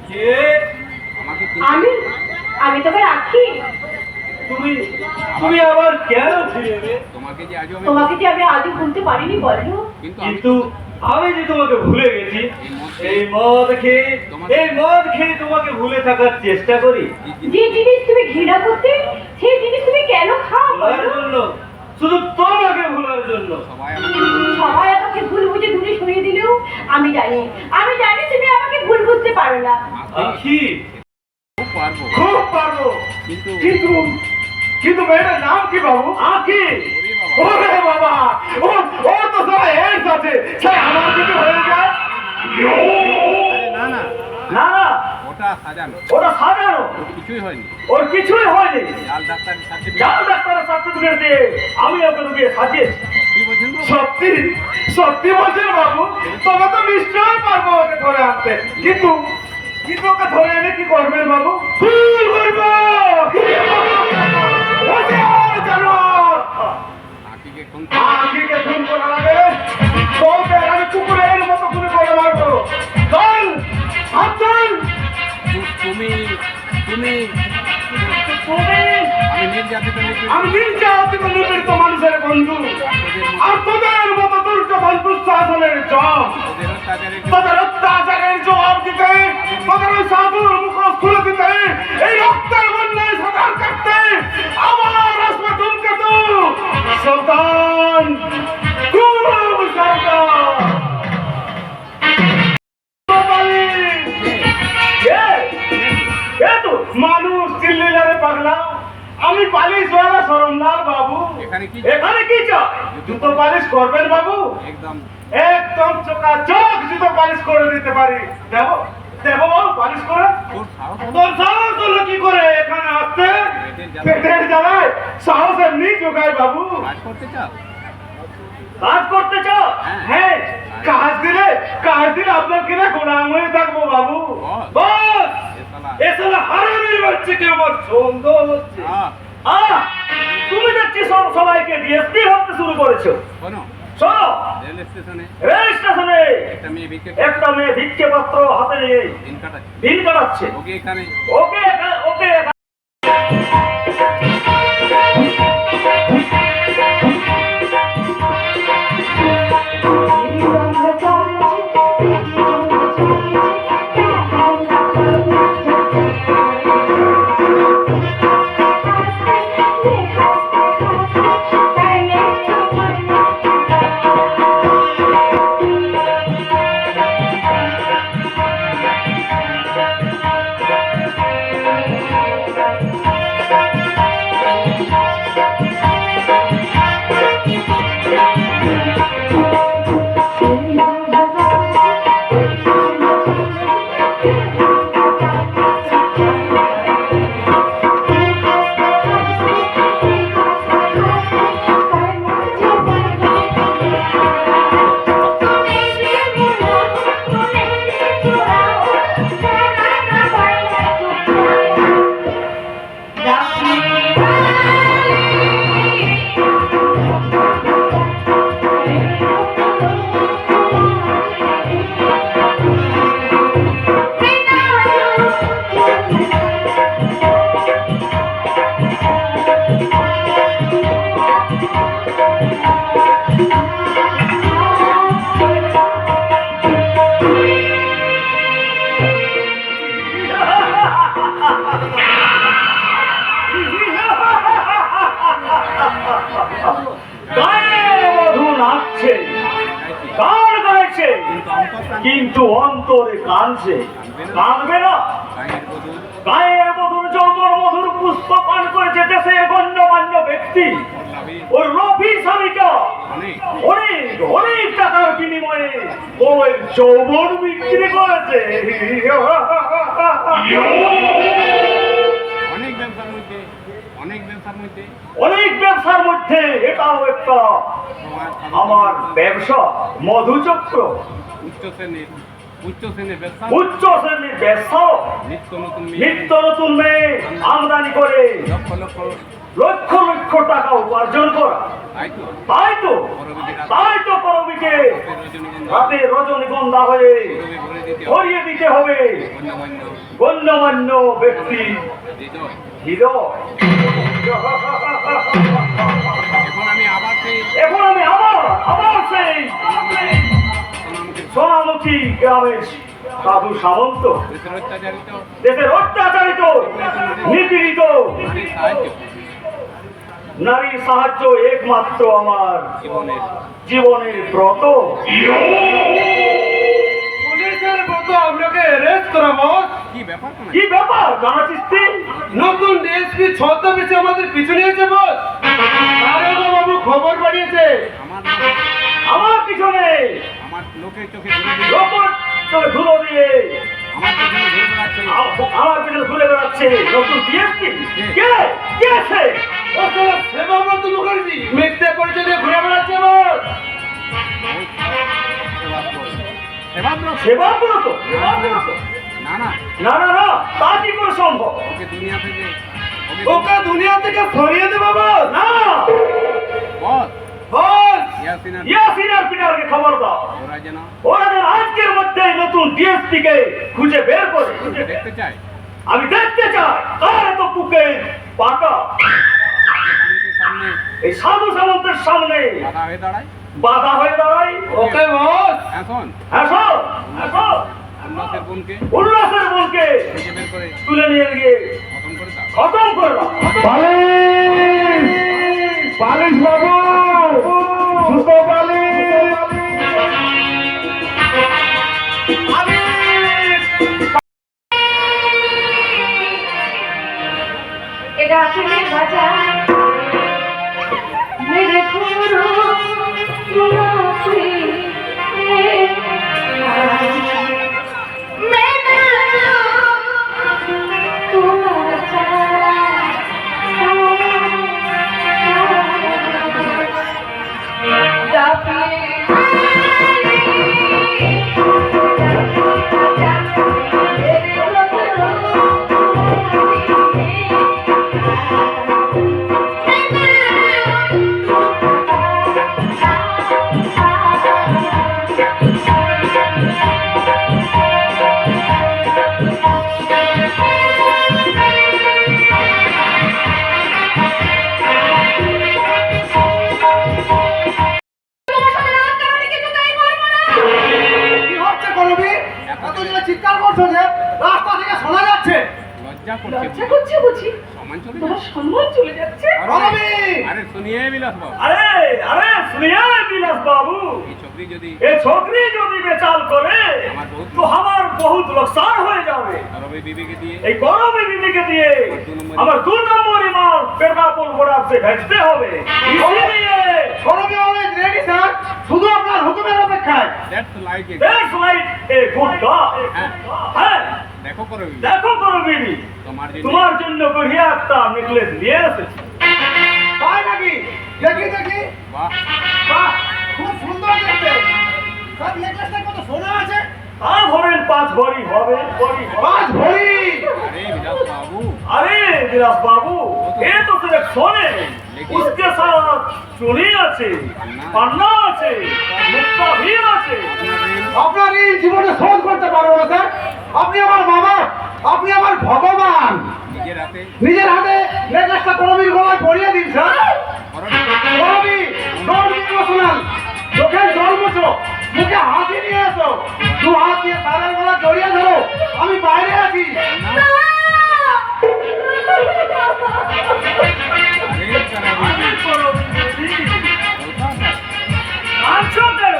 কে? আমাকে আমি তোমার আখি। তুমি আবার কেন ফিরে এলে? তোমাকে যে আজও তোমাকে যে আমি আজও ভুলতে পারিনি বলো। কিন্তু আমি যে তোমাকে ভুলে গেছি, এই মদ খেয়ে তোমাকে ভুলে থাকার চেষ্টা করি। যে জিনিস তুমি ঘৃণা করতে সেই জিনিস তুমি কেন খাও ভোলার বলো? জন্য, শুধু তোমাকে ভোলার জন্য। সবাই আমাকে ভুল বুঝে দূরে সরিয়ে দিলেও আমি জানি তুমি আমাকে ভুল বুঝতে পারো না। আখি খুব পারবো, খুব পারবো, কিন্তু কিন্তু মেয়েটার নাম কি বাবু? আখি ওরে বাবা, ওরে বাবা, ও তো সারা এর আছে, সে আমার দিকে হয়ে যায়। আরে না না, না না, ওটা সাজানো, ওটা সাজানো, ওর কিছুই হয়নি। ওর কিছুই হয়নি। লাল ডাক্তারের সাথে যাও ডাক্তারের সার্টিফিকেট দিয়ে আমি ওকে রুগিয়ে সাজিয়েছি। কি বলছেন তো? সত্যি সত্যি বলছেন বাবু, তবে তো নিশ্চয়ই পারবো ওকে ধরে আনতে। কিন্তু ওকে ধরে এনে কি করবেন বাবু? কি করবো? ও যে জানোয়ার! আঁকিকে খুন আখিকে খুন করা লাগে, বলতে আমি কুকুরের মতো খুন করে মারবো। চল, হাত চল। তুমি তুমি আমি নির্যাতিত আমি নির্যাতিত নিপীড়িত মানুষের বন্ধু, আর তোদের মতো দুর্যোধন দুঃশাসনের জম। ওদের অত্যাচারের তোদের অত্যাচারের জবাব দিতে, তোদের ওই সাধুর মুখোশ খুলে দিতে, এই রক্তের বন্যায় সাঁতার কাটতে আমার আসবে ধূমকেতু। সাবধান, খুব সাবধান। মানুষ চিল্লিলারে পাগলা, আমি পালিশ ওয়ালা সরমদার বাবু। এখানে কি চাই? জুতো পালিশ করবেন বাবু? একদম একদম চোখ জুতো পালিশ করে দিতে পারি। দেবো দেবো বাবু পালিশ করে? তোর সাহস তোর সাহস হলো কি করে এখানে আসতে? পেটের জ্বালায় সাহস এমনি জোগায় বাবু। কাজ করতে চাও? কাজ করতে চাও? হ্যাঁ, কাজ দিলে আপনার কিনা গোলাম হয়ে থাকবো বাবু। বস, এ শালা এসব হারামির বাচ্চা কি আমার সন্দেহ হচ্ছে। আহ, তুমি দেখছি সবাইকে ডিএসপি ভাবতে শুরু করেছো। শোনো, শোনো, রেল স্টেশনে রেল স্টেশনে একটা মেয়ে ভিক্ষে পাত্র হাতে নিয়ে দিন কাটাচ্ছে, দিন কাটাচ্ছে। ওকে এখানে ওকে গান গাইছে কিন্তু অন্তর কিন্তু অন্তরে কাঁদছে, কাঁদবে না? গায়ের বধূ গায়ের মধুর যৌবন মধুর পুষ্প পান করেছে দেশের গণ্যমান্য ব্যক্তি, লাভে ওর লোভী স্বামীটা অনেক অনেক অনেক টাকার বিনিময়ে ওর যৌবন বিক্রি করেছে। অনেক ব্যবসার মধ্যে অনেক ব্যবসার মধ্যে অনেক ব্যবসার মধ্যে এটাও একটা তোমার আমার ব্যবসা, মধুচক্র। উচ্চ শ্রেণীর ব্যবসা, উচ্চ শ্রেণীর ব্যবসা, নিত্য নতুন মেয়ে, নিত্য নতুন মেয়ে আমদানি করে লক্ষ লক্ষ, লক্ষ লক্ষ টাকা উপার্জন করা। তাই তো তাই তো তাই তো করবিকে রজনীগন্ধা রাতে রজনীগন্ধা হয়ে গৌরবে ভরে দিতে ভরিয়ে দিতে হবে গণ্যমান্য গণ্যমান্য ব্যক্তি হৃদয়। হৃদয়। এখন আমি আবার সেই এখন আমি আবার সেই সোনামুখী সোনামুখী গ্রামের সাধু সামন্ত, দেশের অত্যাচারিত দেশের অত্যাচারিত নিপীড়িত নারীর সাহায্য নারীর সাহায্য একমাত্র আমার জীবনের জীবনের ব্রত। পুলিশের মতো আপনাকে অ্যারেস্ট করা বস। কি ব্যাপার কেন? কি ব্যাপার জানাচ্ছিস তুই? নতুন ডিএসপি ছদ্মবেশে আমাদের পিছু নিয়েছে বস। আরে বাবু খবর পাঠিয়েছে। আমার আমার পিছনে আমার লোকের চোখে ধরে দিয়ে লোকর চোখে ধুলো দিয়ে আমার পেছনে ঘুরে বেড়াচ্ছে আমার পিছনে ঘুরে বেড়াচ্ছে নতুন ডিএসপি। কে কে আছে? ও তো সেবাব্রত মুখার্জি মিথ্যে পরিচয় দিয়ে ঘুরে বেড়াচ্ছে বস। সেবাব্রত? না না না না না, তা কি করে সম্ভব? ওকে দুনিয়া থেকে ওকে দুনিয়া থেকে সরিয়ে দেবো বস। না বস বস ইয়াসিনার ইয়াসিনার পিটারকে খবর দাও, ওরা যেন ওরা যেন আজকের মধ্যে নতুন ডিএসপি কে খুঁজে বের করে। দেখতে চায় আমি দেখতে চাই কার এত বুকে পাকা সামনের সামনে এই সাধু সামন্তের সামনে বাধা হয়ে দাঁড়ায়। বাধা হয়ে দাঁড়াই। ওকে বস। এখন আসো আসো, উল্লাসের বোনকে উল্লাসের বলকে খুঁজে বের করে তুলে নিয়ে গিয়ে খতম করে দাও। খতম করলাম। পালিশ বাবু সুতো পালিশ। এটা আসলে বাজা মেরে ঘুরো কি হচ্ছে করবি? এতদিনে চিৎকার করছো যে রাস্তা থেকে শোনা যাচ্ছে। লজ্জা করছে লজ্জা করছে বুঝি? সমান চলে তোমার যাচ্ছে। সম্মান চলে যাচ্ছে। করবি আরে শুনিয়ে বিলাস বাবু আরে আরে শুনিয়ে বিলাস বাবু, এই ছবি যদি এ छोकरी যদি বেচাল করে তো আমার বহুত লোকসান হয়ে যাবে। রবি বিবিকে দিয়ে এই গরমে বিবিকে দিয়ে আমার 2 নম্বরই মাল পেট্রাপোল বর্ডার से भेजते হবে। ইসলিয়ে করবি অনেক রেডি স্যার, শুধু আপনার হুকুমের অপেক্ষায়। That's like it. that's like a good dog। হ্যাঁ দেখো করবি দেখো করো বিবি, তোমার জন্য তোমার জন্য बढ़िया একটা নেকলেস নিয়ে এসেছি। তাই নাকি? দেখি দেখি। বাহ বাহ, খুব সুন্দর দেখতে। সব নেকলেসটা কত সোনা আছে? তা ধরেন 5 ভরি হবে। 5 ভরি। আরে বিলাস বাবু अरे विलास बाबू, ये तो सिर्फ सोने, उसके साथ चूड़ी আছে, পান্না আছে, মুক্তা भी আছে। আপনার এই জীবনে শোধ করতে পারবো না স্যার। আপনি আমার বাবা, আপনি আমার ভগবান। নিজের হাতে নিজের হাতে নেকলেসটা করবির গলায় পরিয়ে দিন স্যার। করবি, ডোন্ট বি ইমোশনাল। চোখের জল মুছো, মুখে হাসি নিয়ে এসো, 2 হাত দিয়ে স্যারের গলা জড়িয়ে ধরো। আমি বাইরে আছি। আরে চারা বিবি আচ্ছা কেন?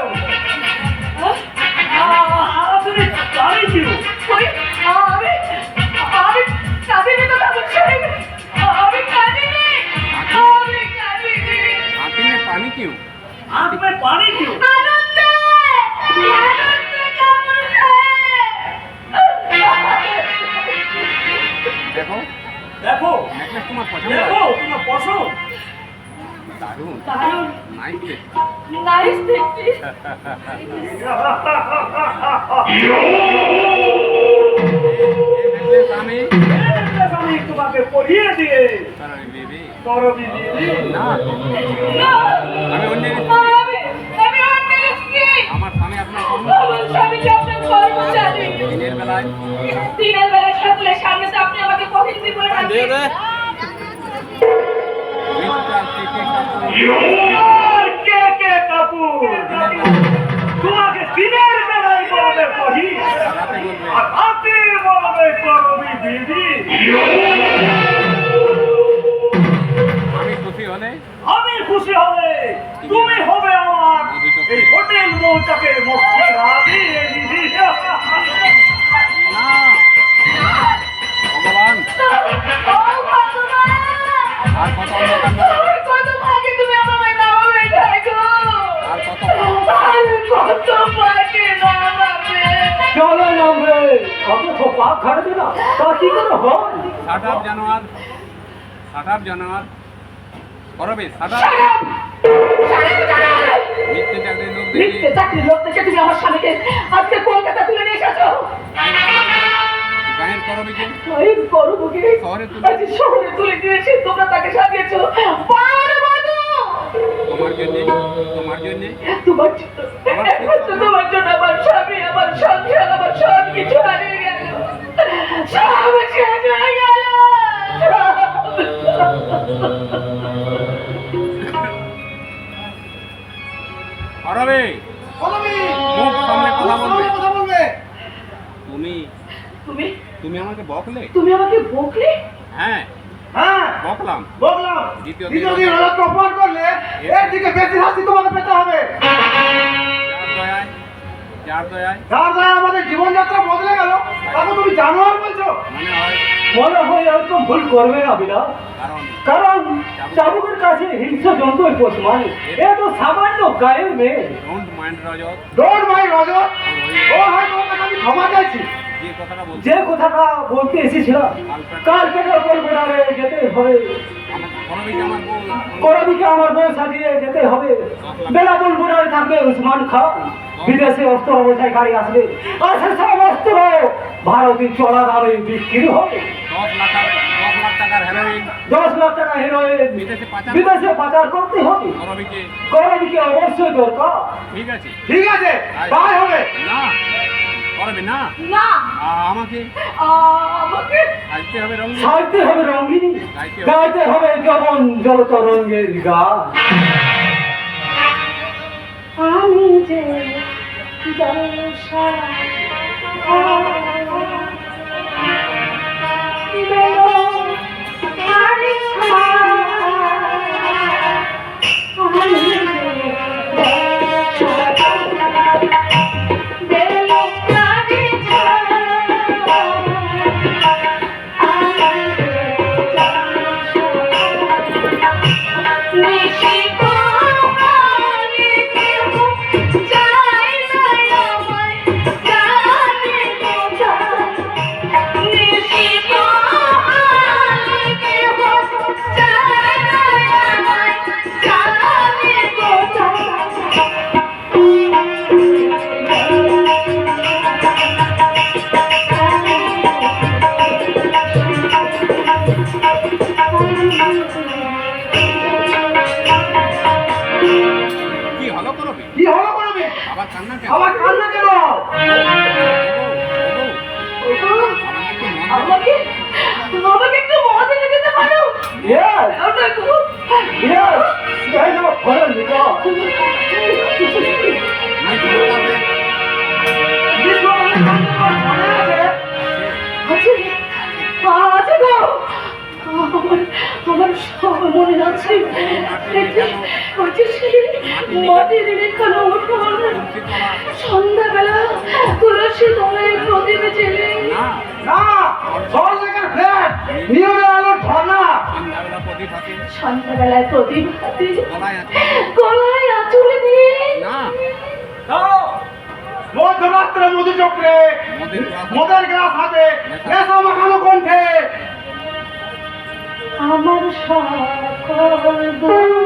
আমি আমি তোমাকে পড়িয়ে দিয়ে করবি বিবি করবি বিবি। না আমি অন্য আমার স্বামী আপনার দিনের বেলায় দিনের বেলা সকলের সামনে তো আপনি আমাকে পহিন্দি বলে ডাকছেন। মিস্টার কে আর কে কে কাপুর তোমাকে দিনের বেলায় বলবে পড়ি রাতে বলবে আর রাতে বলবে করবি বিবি। আমি খুশি হলে আমি খুশি হবে, তুমি হবে আমার এই হোটেল মৌচাকের মুখে রাধি। না ভগবান ও ভগবান! আর কত অন্ধকার নয়, আর কত ভাগে তুমি আমায় নামাবে গো! আর কত আর কত ভাগে নামাবে! চলো নামবে অত পা খাড়বে না তা কি করে হয়? শাট আপ জানোয়ার, শাট আপ জানোয়ার করবে শাট আপ। মিথ্যে চাকরি লোক দেখি মিথ্যে চাকরির লোক দেখে তুমি আমার স্বামীকে আজকে কলকাতা তুলে নিয়ে এসেছো। গায়ের করবে যে এই গরু বুকে শহরে তুলে আজ শহরে তুলে দিয়েছি, তোমরা তাকে সাজিয়েছো পারবো। তোমার জন্য, তোমার জন্য তোমার জন্য তোমার জন্য আমার স্বামী, আমার সংসার, আমার সব কিছু হারিয়ে গেল, সব শেষ হয়ে গেল। করবে মুখ সামনে কথা বলবে। তুমি তুমি তুমি আমাকে বকলে? তুমি আমাকে বকলে? হ্যাঁ হ্যাঁ বকলাম। বললাম দ্বিতীয় দ্বিতীয় দিন রাত অপমান করলে এর দিকে বেশি শাস্তি তোমাকে পেতে হবে। যার দয়ায়, যার দয়ায় যার দ্বারা আমাদের জীবনযাত্রা বদলে গেল তাকে তুমি জানোয়ার বলছো? মনে হয়, মনে হয় এরকম ভুল করবে না বিলাস, কারণ কারণ চাবুকের কাছে হিংস্র জন্তু পোষ মানে এ তো সামান্য গায়ের মেয়ে। ডোন্ট মাইন্ড রজত, ডোন্ট মাই রজত, ও হয় তোমাকে আমি ক্ষমা চাইছি। যে কথাটা বলছি যে কথাটা বলতে এসেছিলাম কাল পেটের কলকাতারে যেতে হবে, আমার করবে আমার বউ করবিকে আমার বউ সাজিয়ে যেতে হবে। বেলা বুলবুলারে থাকবে উসমান খান, বিদেশে অস্ত্র অবস্থায় গাড়ি আসবে, আর সে সব অস্ত্র ভারতীয় চলা দামে বিক্রি হবে। 10 লাখ টাকার হেরোইন 10 লাখ টাকা হিরোইন বিদেশে পাচার করতে হবে। করবিকে করবিকে অবশ্যই দরকার। ঠিক আছে। ঠিক আছে, তাই হবে। না করবে না, না, আমাকে আমাকে আসতে হবে রঙিন, সাজতে হবে রঙিনী, গাইতে হবে যবন জলত রঙের গান। আমি যে জলসারা কি হলো করবে? কি হলো করবি? আবার কান্না কেন? আমার কান্না কেন? আমাকে আমাকে একটু মজা দিতে পারো? Yes, ওটা খুব yes, I know for because মনে আছে? আছে আছে গো, আমার সব মনে আছে। হচ্ছে সেই মাটির রেখানো উঠোন, সন্ধ্যাবেলা তুলসী তলায় প্রদীপ জেলে না না, সরকারের ফ্ল্যাট, নিয়মের আলোর ঝর্ণা। সন্ধ্যাবেলা প্রদীপ হাতে সন্ধ্যাবেলায় প্রদীপ হাতে গলায় আছে। গলায় আঁচলে দিয়ে না দাও, মধ্যরাত্রে মধুচক্রে মদের গ্লাস মদের গ্লাস হাতে নেশা মাখানো কণ্ঠে আমার সকল দুঃখ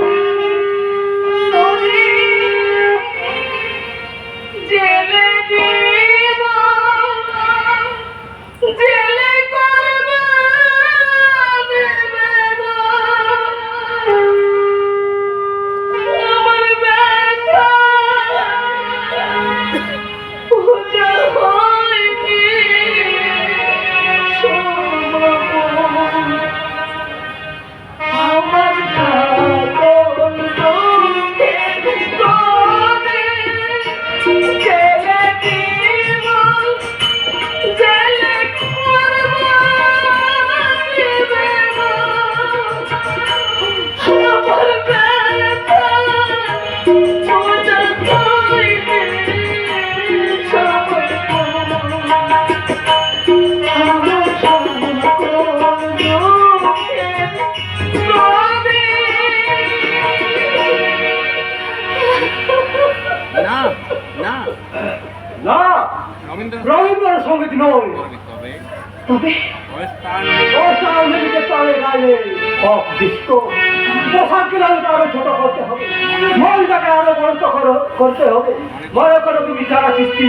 না, রবীন্দ্র রবীন্দ্রসঙ্গীত নয়। তবে তবে অস্টার তালে গাইলে সব দৃষ্ট পোশাককে আরো ছোট করতে হবে, মনটাকে আরো বড় করতে হবে। মনে করো তুমি যারা সৃষ্টি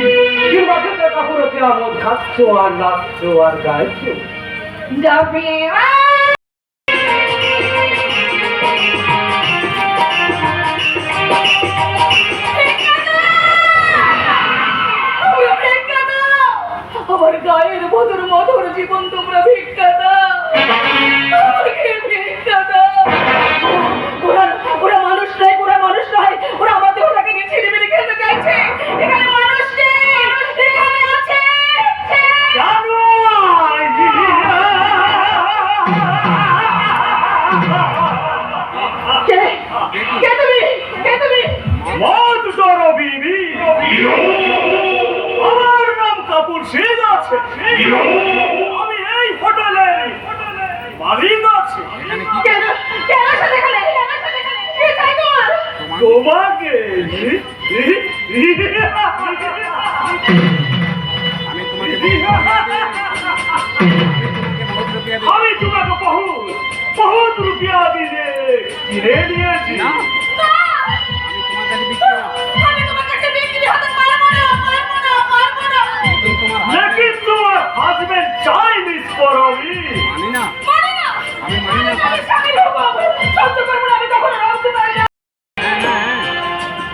কিংবা ক্ষেত্রে কাপড়ে কেমন খাচ্ছ আর নাচছ আর গাইছ। যাবে আমার গায়ের মধুর মধুর জীবন তোমরা ভিক্ষা দাও, আমাকে ভিক্ষা দাও। ওরা মানুষ নয়, ওরা মানুষ নয়, ওরা আমাদের ওটাকে নিয়ে ছেড়ে মেরে খেলতে চাইছে। এখানে মানুষ নেই, এখানে আছে কে? কে তুমি? কে তুমি? মত ধরো বিবি, আমার নাম কাপুর সিং আছে, আমি এই হোটেলে মালিক আছে। কেন কেন সাথে খেলে? কে চাই তোমার? তোমাকে আমি তোমাকে বহুত রুপিয়া দিই। আমি তোমাকে বহুত রুপিয়া দিয়ে কিনে নিয়েছি। না, আমি তোমার কাছে বিক্রি আমি তোমার কাছে বিক্রি হতে পারবো না, পারবো না, পারবো না। কিন্তু তোমার लेकिन তোমার হাজবেন্ড চাই মিস করবি। মানি না, মানে না, আমি মানি না। আমি স্বামী হবো, সহ্য করবো না, আমি কখনো রাখতে পারি না।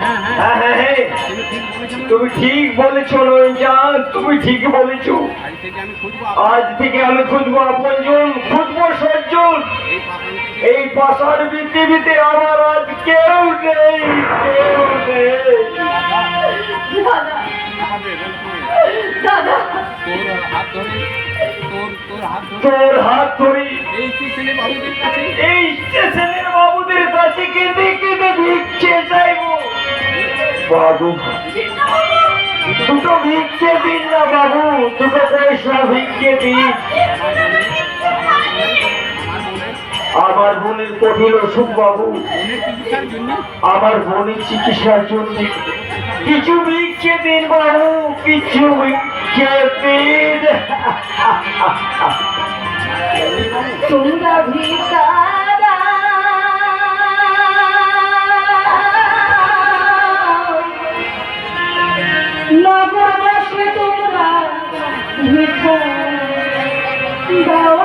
হ্যাঁ হ্যাঁ হ্যাঁ হ্যাঁ, তুমি ঠিক বলেছো না? তুমি ঠিক বলেছো নয়নজান, তুমি ঠিক বলেছো। আজ থেকে আমি খুঁজবো আজ থেকে আমি খুঁজবো আপনজন, খুঁজবো সজ্জন। এই পাখান থেকে। এই পাশার পৃথিবীতে আমার আজ কেউ নেই, কেউ নেই। দাদা, আমাদের রেলপথে দাদা, তোর হাত ধরে তোর হাত ধরে তোর হাত ধরি এই ছেলে বাবুদের কাছে এই স্টেশনের বাবুদের কাছে কেঁদে কেঁদে ভিক্ষে চাইবো। বাবু, দুটো ভিক্ষে দিন না বাবু, দুটো পয়সা ভিক্ষে দিন। আমার বোনের কঠিন অসুখ বাবু, মনের চিকিৎসার জন্য আমার বোনের চিকিৎসার জন্য কিছু ভিক্ষে দিন বাবু, কিছু ভিক্ষে দিন। তোমরা ভিক্ষা নগর বসে তোমরা ভিক্ষা দাও,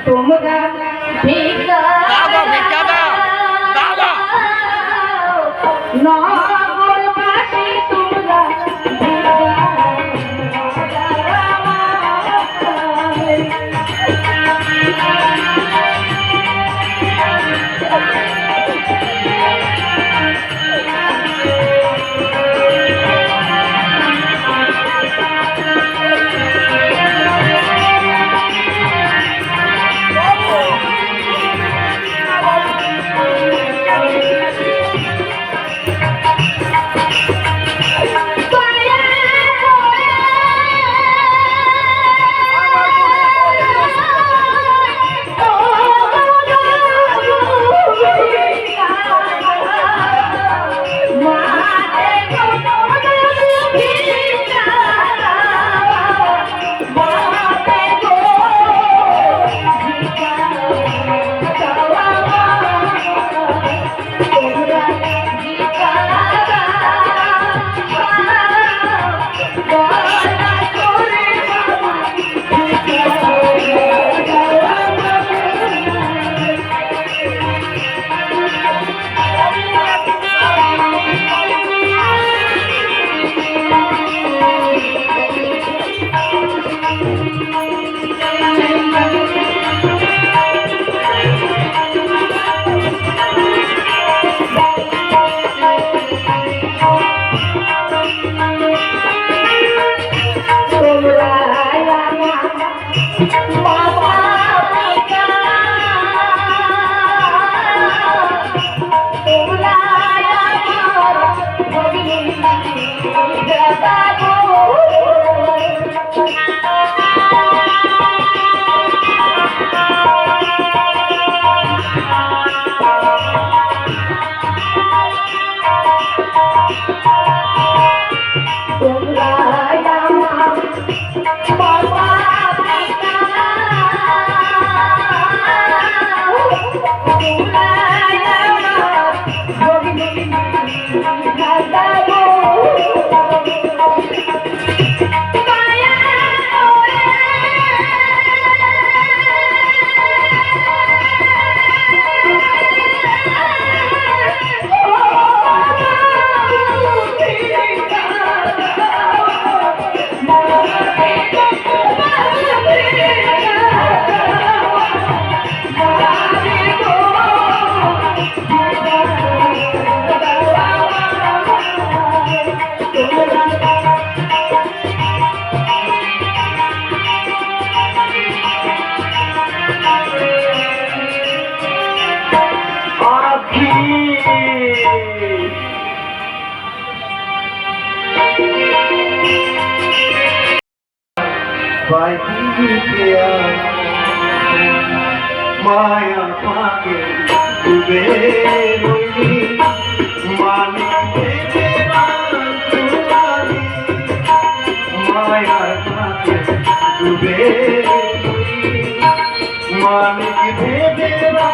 তোমরা ভিক্ষা নগর বাসী তোমরা माया पाके डूबे रोई माने माया पाके डूबे मानिक भेदेरा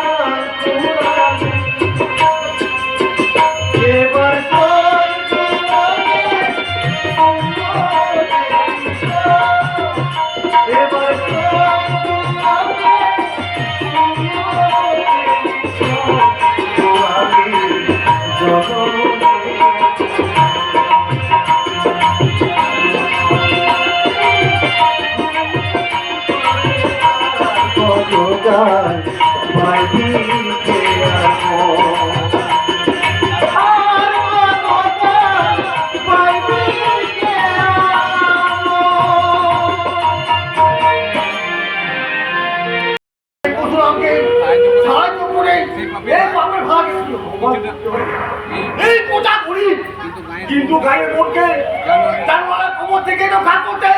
কিন্তু গায়ের মধ্যে জানোয়ার খবর থেকে রক্ষা করতে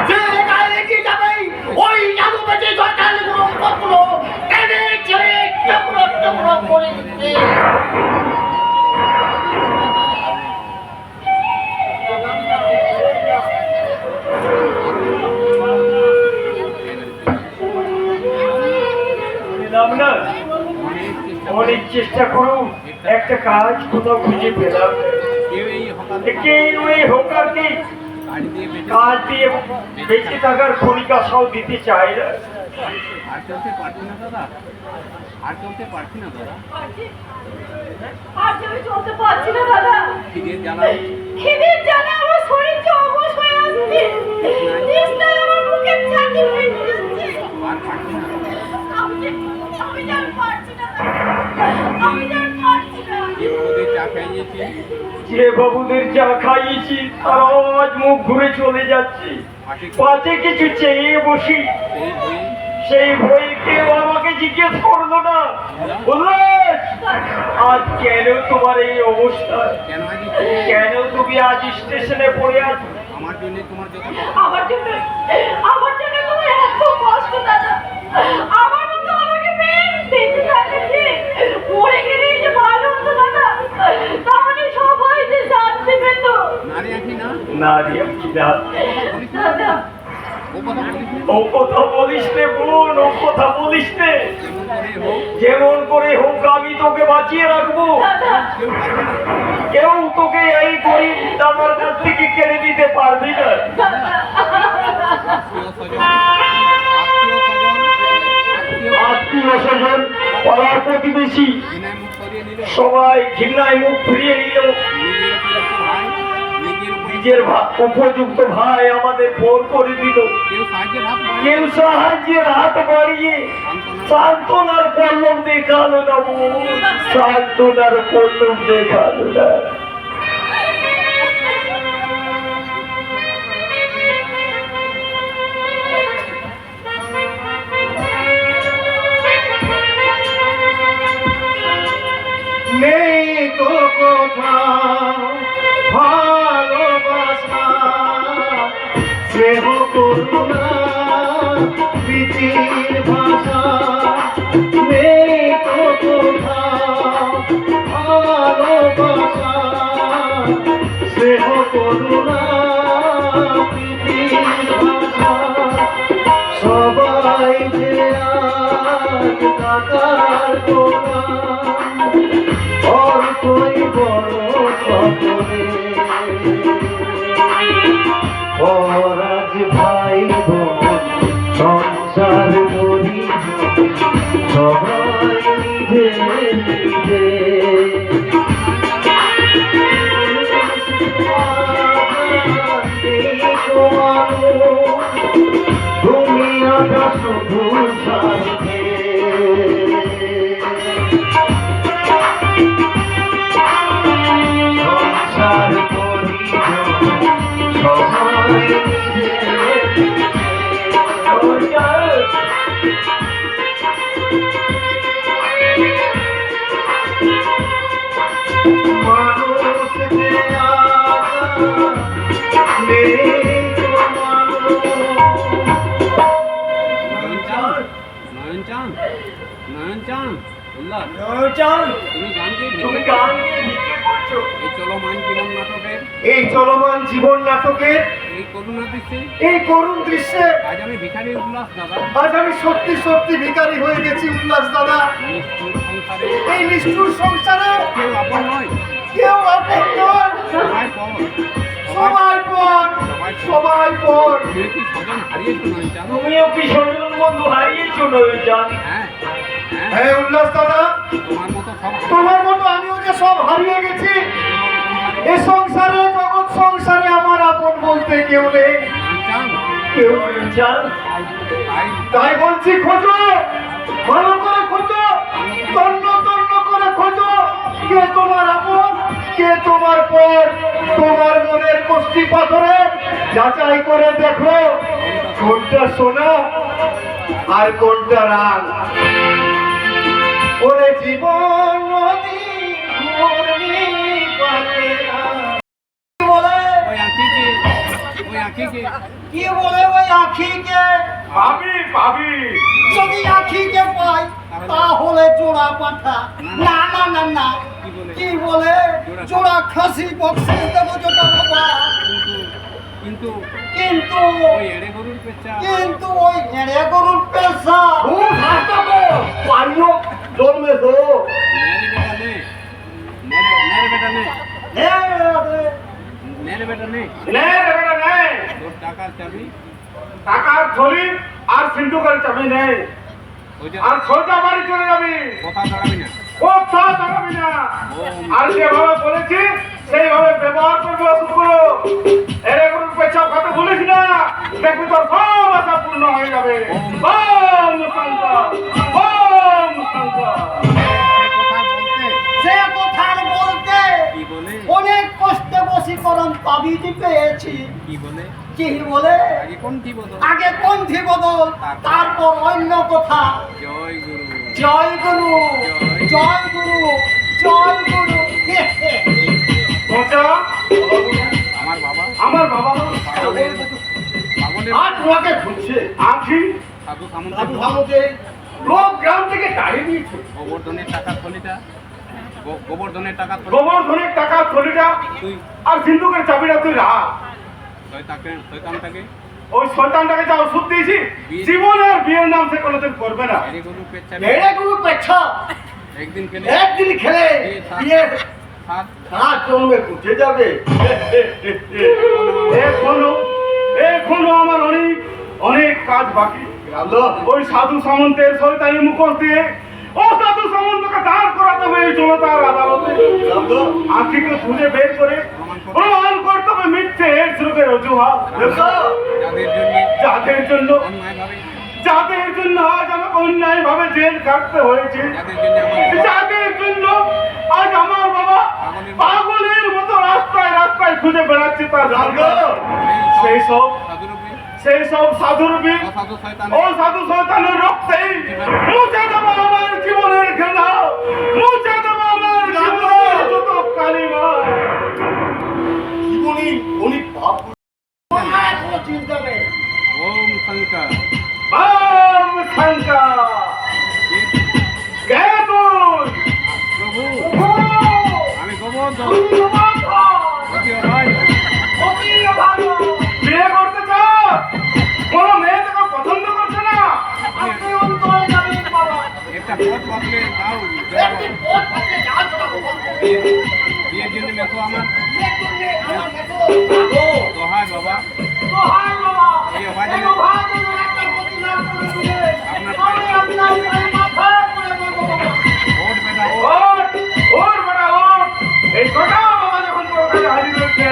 যে গায়ে এগিয়ে যাবে ওই জাদু বেঁচে সরকার গুলো টেনে ছেড়ে টুকরো টুকরো করে দিচ্ছে। অনেক চেষ্টা করুন, একটা কাজ কোথাও খুঁজে পেলাম। কাজ দিয়ে বেঁচে থাকার খনিকা সব দিতে চাই না। আর চলতে পারছি না দাদা, আর চলতে পারছি না দাদা, আর আমি চলতে পারছি না দাদা। খিদের জ্বালা আমার শরীর অবশ হয়ে আসছে, তৃষ্ণায় আমার বুকের ছাতি হয়ে যাচ্ছে। আর পারছি না আমি আর পারছি না, আমি আর পারছি না। যে বাবুদের চা খাইয়েছি যে বাবুদের চা খাইয়েছি তারা আজ মুখ ঘুরে চলে যাচ্ছে। পাশে কিছু চেয়ে বসি, সেই ভয়ে কেউ আমাকে জিজ্ঞেস করলো না, উল্লাস আজ কেন তোমার এই অবস্থা, কেন তুমি আজ স্টেশনে পড়ে আছো? আমার জন্য তোমার আমার জন্য তোমার এত কষ্ট দাদা। আমার মতো আমাকে বেঁচে থাকতে মরে গেলে যে ভালো হতো দাদা, তাহলে সবাই যে শান্তি পেত। নারী আঁকি না দাদা ও কথা বলিস নে বোন, ও কথা বলিস নে। যেমন করে হোক আমি তোকে বাঁচিয়ে রাখবো। কেউ তোকে এই গরিব দাদার কাছ থেকে কেড়ে দিতে পারবি না। আত্মীয় স্বজন পাড়ার প্রতিবেশী সবাই ঘৃণায় মুখ ফিরিয়ে নিল। নিজের উপযুক্ত ভাই আমাদের ভোর করে দিল। কেউ সাহায্যের হাত বাড়িয়ে সান্ত্বনার পল্লব দেখালো না, সান্ত্বনার পল্লব দেখালো না। নেই তো কোথাও ভালোবাসা, স্নেহ করুণা প্রীতির ভাষা। নেই তো কোথাও ভালোবাসা, স্নেহ করুণা প্রীতির ভাষা। সবাই যে আজ টাকার দোকান, অল্পই বড় সকলে পরাজ ভাই বোন সংসার করিব সবাই নিজে নিজে তুমি আটা শুধু সাথে সংসার করিব সবাই মানুষ নয়ন চাঁদ উল্লাস চান তুমি গানকে তুমি গান নিয়ে ভিক্ষে করছো এই চলমান জীবন নাটকের এই চলমান জীবন নাটকের এই করুণা দৃশ্যে এই করুণ দৃশ্যে আজ আমি ভিখারি উল্লাস দাদা আজ আমি সত্যি সত্যি ভিখারি হয়ে গেছি উল্লাস দাদা নিষ্ঠুর সংসারে এই নিষ্ঠুর সংসারে কেউ আপন নয় কেউ আপন নয় সবাই পর সবাই পর সবাই পর তুমি কি স্বজন হারিয়েছো নয়ন চাঁদ তুমিও কি স্বজন বন্ধু হারিয়েছো নয়ন চাঁদ হ্যাঁ হ্যাঁ হ্যাঁ উল্লাস দাদা তোমার মতো সব তোমার মতো আমিও যে সব হারিয়ে গেছি এই সংসারে জগৎ সংসারে আমার আপন বলতে কেউ নেই নয়ন চাঁদ কেউ নেই চাঁদ। তাই তাই বলছি খোঁজো ভালো করে খোঁজো তন্ন তন্ন করে খোঁজো কে তোমার আপন কে তোমার পর তোমার মনের কষ্টি পাথরে যাচাই করে দেখো কোনটা সোনা আর কোনটা রাগ ওরে জীবন নদী ঘূর্ণি পাতে না। কি বলে ওই আঁখিকে কি বলে ওই আখিকে পাবি পাবি যদি আখিকে পাই তাহলে জোড়া পাঠা না না না না কি বলে জোড়া খাসি বক্সিস দেবো জোটা বাবা কিন্তু কিন্তু ওই এড়ে গরুর পেঁচা কিন্তু ওই নেড়ে গরুর পেশা খুব হাসতাবো পাইও জন্মে তো নেরে বেটা নে নেরে বেটা নে নে রে বেটা নে তোর টাকার চাবি টাকার থলি আর সিন্ধুকের চাবি নেই ওই যে আর সোজা বাড়ি চলে যাবি কথা দাঁড়াবি না কোথাও দাঁড়াবি না আর যেভাবে বলেছি সেইভাবে ব্যবহার করবি অসুখগুলো এরে গরুর পেছাও খাতে ভুলিস না দেখবি তোর সব আশা পূর্ণ হয়ে যাবে ওম শঙ্কর ওম শঙ্কর সে কথা বলতে সে কথা বলতে কি বলে অনেক কষ্টে বশীকরণ তাবিজ পেয়েছি কি বলে কি বলে আগে কোন কি বলো আগে পন্থী বদল তারপর অন্য কথা জয় গুরু জয় গুরু জয় গুরু জয় গুরু পচা আমার বাবা আমার বাবা পাগলের পাগলের আর তোমাকে খুঁজছে আখি সাধু সামন্ত আমাকে লোক গ্রাম থেকে গাড়ি দিয়েছে গোবর্ধনের টাকার থলিটা গোবর্ধনের টাকার থলি গোবর্ধনের টাকা থলিটা তুই আর সিন্ধুকের চাবিটা তুই রাখ শয়তানটাকে ওই শয়তানটাকে যা ওষুধ দিয়েছি জীবনে আর বিয়ের নাম সে কোনোদিন করবে না এড়ে গরুর পেঁচা এড়ে গুরু পেছা একদিন খেলে একদিন খেলে বিয়ে সাত সাত জন্মে উঠে যাবে এখনো আমার অনেক অনেক কাজ বাকি ওই সাধু সামন্তের শয়তানি মুখোশ দিয়ে ও সাধু সামন্তকে দাঁড় করাতে হবে এই জনতার আদালতে আঁখিকে খুঁজে বের করে প্রমাণ করতে হবে মিথ্যে এডস রোগের অজুহাত যাদের জন্য যাদের জন্য আজ আমাকে অন্যায় ভাবে জেল কাটতে হয়েছে যাদের জন্য আজ আমার বাবা পাগলের মতো রাস্তায় রাস্তায় খুঁজে বেড়াচ্ছে তার সেই সব সাধুরূপী ও সাধু শয়তানের রক্তেই মুছে দেবো আমার জীবনের ঘৃণা মুছে দেবো আমার জীবনের যত কালিমা জীবনী অনেক পাপ চিন্তা নেই ওম শঙ্কর বাম শঙ্কর কে তুই প্রভু ও আমি গোবর্ধন বিয়ে করতে চাও কোনো মেয়ে তোকে পছন্দ করছে না আপনি অন্তরে যাবেন বাবা একটা পথ পাতলে যাও একদিন পথ পাতলে যাও ছোট বাবা বিয়ের জন্য মেসো আমার বিয়ের জন্যে আমার মেসো দোহাই বাবা দোহাই বাবা এই অবাজে এই অবাজে একটা গতি না করে দিলে আপনার আমি আপনার মাথায় করে বলবো বাবা ওট বেটা ও ওর বেটা ওর এই ছোটা বাবা যখন তোর কাছে হাজির হয়েছে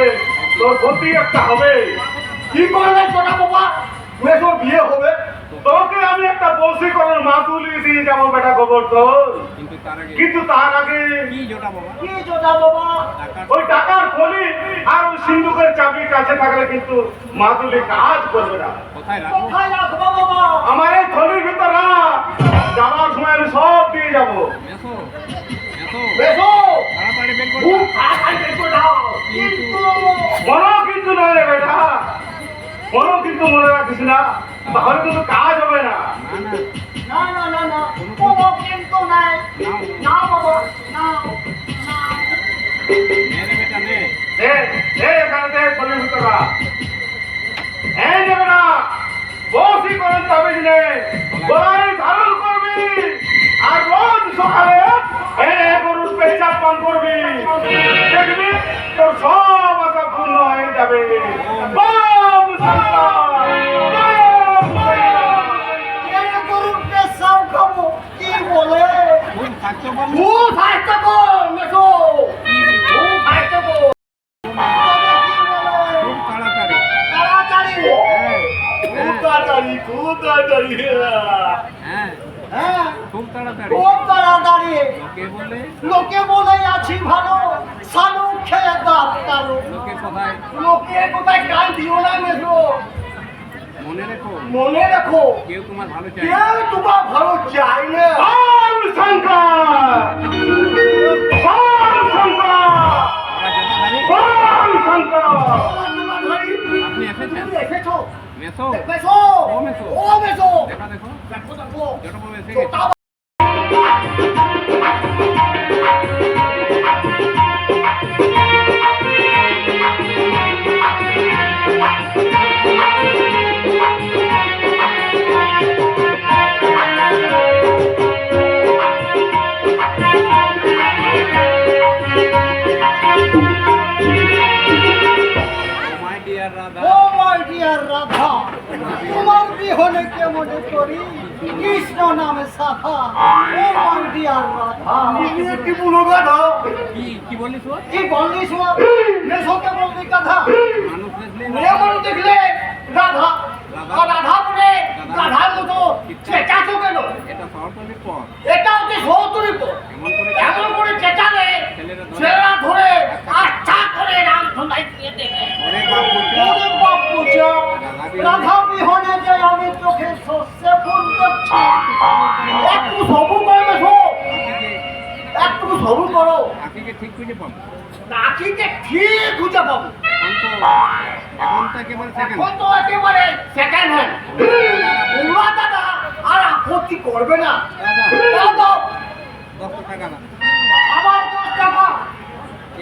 তোর গতি একটা হবে। কি করবে ছোট বাবা মেসো বিয়ে হবে, তোকে আমি একটা বশীকরণ মাতুলি দিয়ে যাবো বেটা গোবর তোর। কিন্তু তার আগে কিন্তু তার আগে কি জোটা বাবা কি জোটা বাবা টাকা ওই টাকার থলি আর ওই সিন্ধুকের চাবি কাছে থাকলে কিন্তু মাতুলি কাজ করবে না। কোথায় রাখবো কোথায় রাখবো বাবা আমার এই থলির ভিতর রাখ, যাওয়ার সময় আমি সব দিয়ে যাবো। মেসো মেসো বেশো তাড়াতাড়ি বের করে খুব দাও। তাড়াতাড়ি বের করে দাও কিন্তু কোনো কিন্তু নয় রে বেটা, কোনো কিন্তু মনে রাখিস না, তাহলে কিন্তু কাজ হবে না। না না না না না না কোনো কিন্তু নাই না বাবা না না মেরে বেটা নে দে দে এখানে দে থলির ভিতর রাখ। এই যে বেটা বশীকরণ তাবিজ নে, গলায় ধারণ করবি আর রোজ সকালে গরুর পেশাব পান করবি, দেখবি তোর সব আশা পূর্ণ হয়ে যাবে। বাম সালাম, বাম সালাম। এই গরুর পেশাব খাবো কি বলে খুব থাকতো বল খুব ফাইটা গো মেশো খুব ফাইটা গো খুব তাড়াতাড়ি তাড়াতাড়ি হ্যাঁ খুব তাড়াতাড়ি, খুব তাড়াতাড়ি। হ্যাঁ হ্যাঁ খুব তাড়াতাড়ি খুব তাড়াতাড়ি লোকে বলে লোকে বলে আছি ভালো সানু খেয়ে ডাক্তার লোকে কোথায় লোকে কোথায় গাল দিও না মেশো মনে রেখো মনে রাখো কেউ তোমার ভালো চাই কেউ তোমার ভালো চাই না বাম শঙ্কর, বাম শঙ্কর, বাম শঙ্কর। আপনি এসেছেন তুমি এসেছো মেসো মেশো ও মেসো। ও মেশো দেখা দেখো দেখো দেখো জটা বাবু এসে গেছে ছোটা my dear Radha oh my dear Radha তোমার বিহনে কেমন করি কৃষ্ণ নামে সাধা ও মাই ডিয়ার রাধা তুমি একটি বুড়ো গাধা। কি বলিস ও কি বললি শোনা মেশোকে বললি কথা মানুষ দেখলে মেয়ে মানুষ দেখলে রাধা আর রাধা বলে রাধার মতো চেঁচাছো কেন এটা শহরতলির পর এটা হচ্ছে সৌতরী পথ এমন করে এমন করে চেঁচালে ছেলেরা ধরে আচ্ছা করে রাম ধন্দাই দিয়ে দেবে ওরে বাপ বুঝা ওরে বাপ বুঝা, রাধা বিহনে যে আমি চোখে সর্ষে ফুল করছি একটু সবুর করে মেশো একটু সবুর করো আখিকে ঠিক খুঁজে পাবো রাখিকে ঠিক খুঁজে পাবো এখন তো একেবারে সেকেন্ড এখন তো একেবারে সেকেন্ড হ্যান্ড বুড়া দাদা আর আপত্তি করবে না দাদা দাও দাও 10 টাকা না আবার 10 টাকা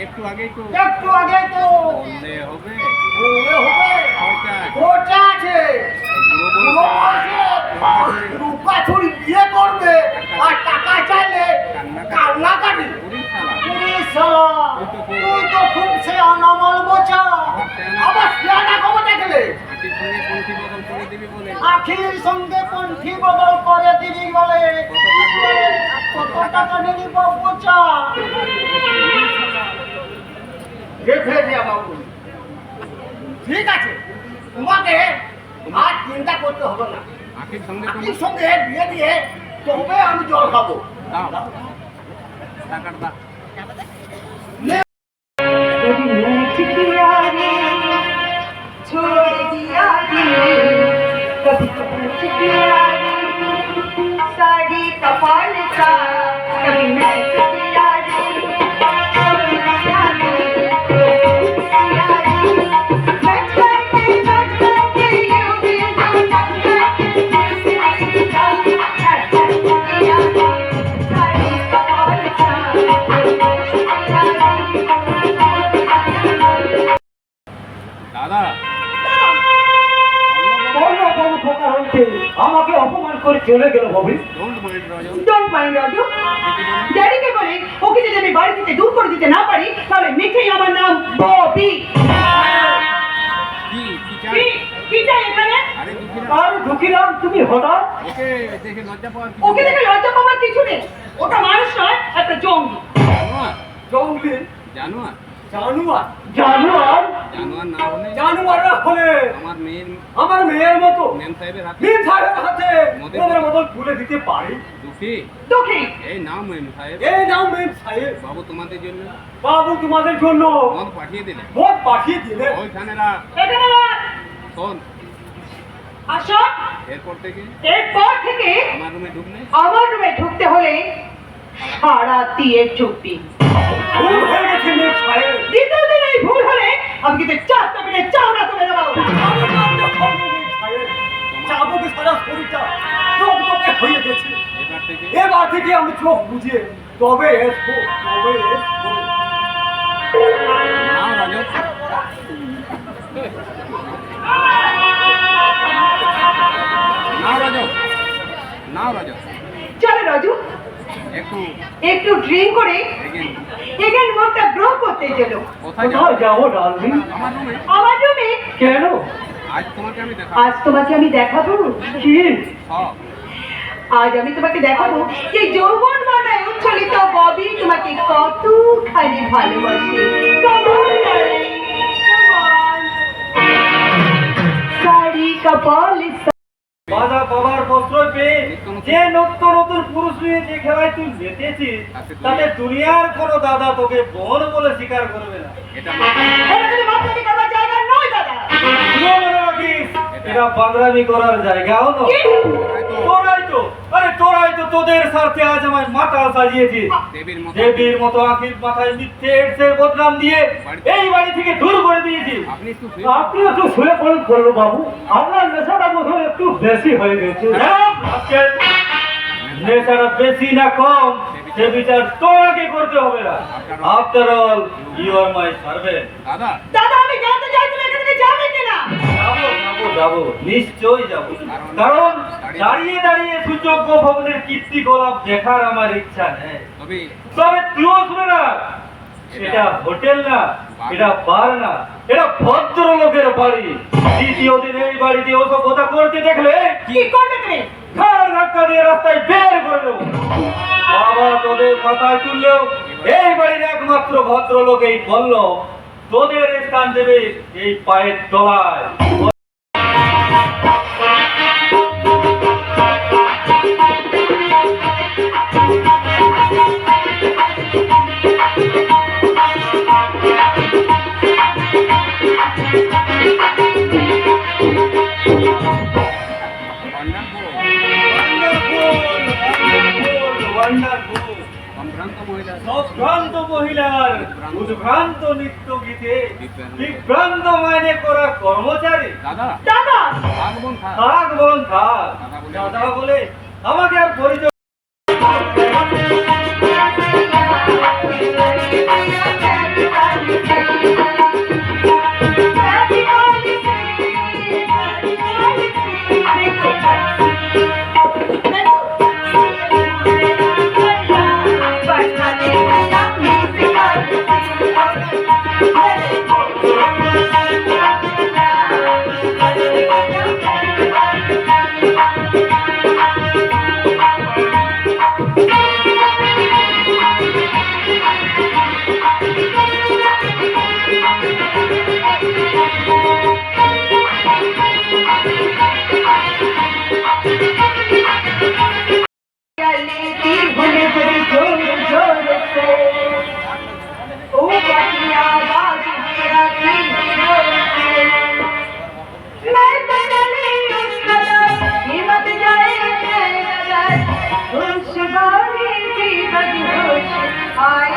একটু আগেই তো একটু আগে তো বললে হবে বলে হবে খরচা খরচা আছে পুরো আছে রূপা ছড়ি বিয়ে করবে আর টাকা চাইলে কান্নাকাটি পুরি শালা শালা তুই তো খুব সে অনামল বোঝা আবার সিয়ানা কবে দেখলে আখির সঙ্গে পন্থী বদল করে দিবি আখির সঙ্গে পন্থী বদল করে দিবি বলে বলে কত টাকা নিবি বোঝা দেখে দিয়া বাবু ঠিক আছে তোমাকে আর চিন্তা করতে হবে না আখির সঙ্গে আখির সঙ্গে বিয়ে দিয়ে তবে আমি জল খাবো দাও টাকার দাও कभी मैच किया रे छोड़ दिया रे कभी मैच किया रे साड़ी कपाल सा कभी मैच किया रे छोड़ दिया रे मैच करके you will not साड़ी कपाल सा দাদা অন্য কোনো খোকা হয়েছে আমাকে অপমান করে চলে গেল ভাবি don't mind Rajan don't mind Raju. ড্যাডিকে বলে ওকে যদি আমি বাড়ি থেকে দূর করে দিতে না পারি তাহলে মিঠেই আমার নাম ববি। কি কি চাই এখানে? আরে দুঃখী না, আর ঢুকিলাম তুমি হঠাৎ। ওকে দেখে লজ্জা পাওয়ার কি ওকে দেখে লজ্জা পাওয়ার কিছু নেই, ওটা মানুষ নয়, একটা জঙ্গলি। জানোয়ার জঙ্গলি জানোয়ার জানোয়ার জানোয়ার জানোয়ার না হলে জানোয়াররা হলে আমার মেয়ের আমার মেয়ের মতো মেম সাহেবের হাতে মেম সাহেবের হাতে মদের ওদের মতন তুলে দিতে পারি। দুঃখী দুঃখী এই নাও মেম সাহেব, এই নাও মেম সাহেব, বাবু তোমাদের জন্য বাবু তোমাদের জন্য মদ পাঠিয়ে দিলে। মদ পাঠিয়ে দিলে। ওইখানে রাখ, এখানে রাখ। শোন আসো। এরপর থেকে এরপর থেকে আমার রুমে ঢুকলে আমার রুমে ঢুকতে হলে সারা দিয়ে ঢুকবি। ভুল হয়ে গেছে মেম সাহেব। দ্বিতীয় দিন এই ভুল হলে আমি কিন্তু চারটা মিনিট চাওড়া তুলে দেবো। আমি মানতে পারবো মেম সাহেব। চাবুকে সারা শরীরটা টকটকে হয়ে গেছে। এবার থেকে এবার থেকে আমি চোখ বুঝিয়ে তবে এসবো, তবে এসবো। নাও রাজত, নাও রাজত, নাও রাজত, চলো রাজু, একটু একটু ড্রিঙ্ক করে এগিয়ে এগেন মনটা গ্রো করতে চলো। কোথায় যাও? কোথায় যাবো ডার্লিং? আমার রুমে। আমার রুমে। কেন? আজ তোমাকে আমি দেখাবো আজ তোমাকে আমি দেখাবো কি? সব। আজ আমি তোমাকে দেখাবো যে যৌবন মানায় উচ্ছলিত ববি তোমাকে কতখানি ভালোবাসে। Come on, darling. Come on. সারি কপালে বাধা পাবার প্রশ্রয় পেয়ে যে নতুন নতুন পুরুষ নিয়ে যে খেলায় তুই মেতেছিস তাতে দুনিয়ার কোনো দাদা তোকে বোন বলে স্বীকার করবে না। এটা এটা কিন্তু মাথায় করার জায়গা নয় দাদা। তুইও মনে রাখিস এটা বাংলামি করার জায়গাও নয়। কি? তোরাই তো তোদের স্বার্থে আজ আমায় মাতাল সাজিয়েছিস। দেবীর মতো দেবীর মতো আখির মাথায় মিথ্যে এডসের বদনাম দিয়ে এই বাড়ি থেকে দূর করে দিয়েছিস। আপনি একটু আপনি একটু শুয়ে পড়ুন করলো বাবু, আপনার নেশাটা বোধ হয় একটু বেশি হয়ে গেছে। আজকে নেশাটা বেশি না কম সে বিচার তোমাকে করতে হবে না। After all you are my servant. দাদা দাদা আমি জানতে চাই তুমি এখান থেকে যাবে কিনা? যাবো নিশ্চয়ই যাবো, কারণ দাঁড়িয়ে দাঁড়িয়ে সুযোগ্য ভবনের কীর্তিকলাপ দেখার আমার ইচ্ছা নেই। তবে তুইও শুনে না, এটা হোটেল না, এটা বার না, এটা ভদ্রলোকের বাড়ি। দ্বিতীয় দিন এই বাড়িতে অসভ্যতা করতে দেখলে কি করবে তুমি? ঘাড় ধাক্কা দিয়ে রাস্তায় বের করে দেবো। বাবা তোদের মাথায় তুললেও এই বাড়ির একমাত্র ভদ্রলোক এই বলল তোদের স্থান দেবে এই পায়ের তলায়। সম্ভ্রান্ত মহিলার উদ্ভ্রান্ত নৃত্য গীতে বিভ্রান্ত মাইনে করা কর্মচারী দাদা দাদা আগমন থাক থাক বোন থাক দাদা বলে আমাকে আর পরিচয় आई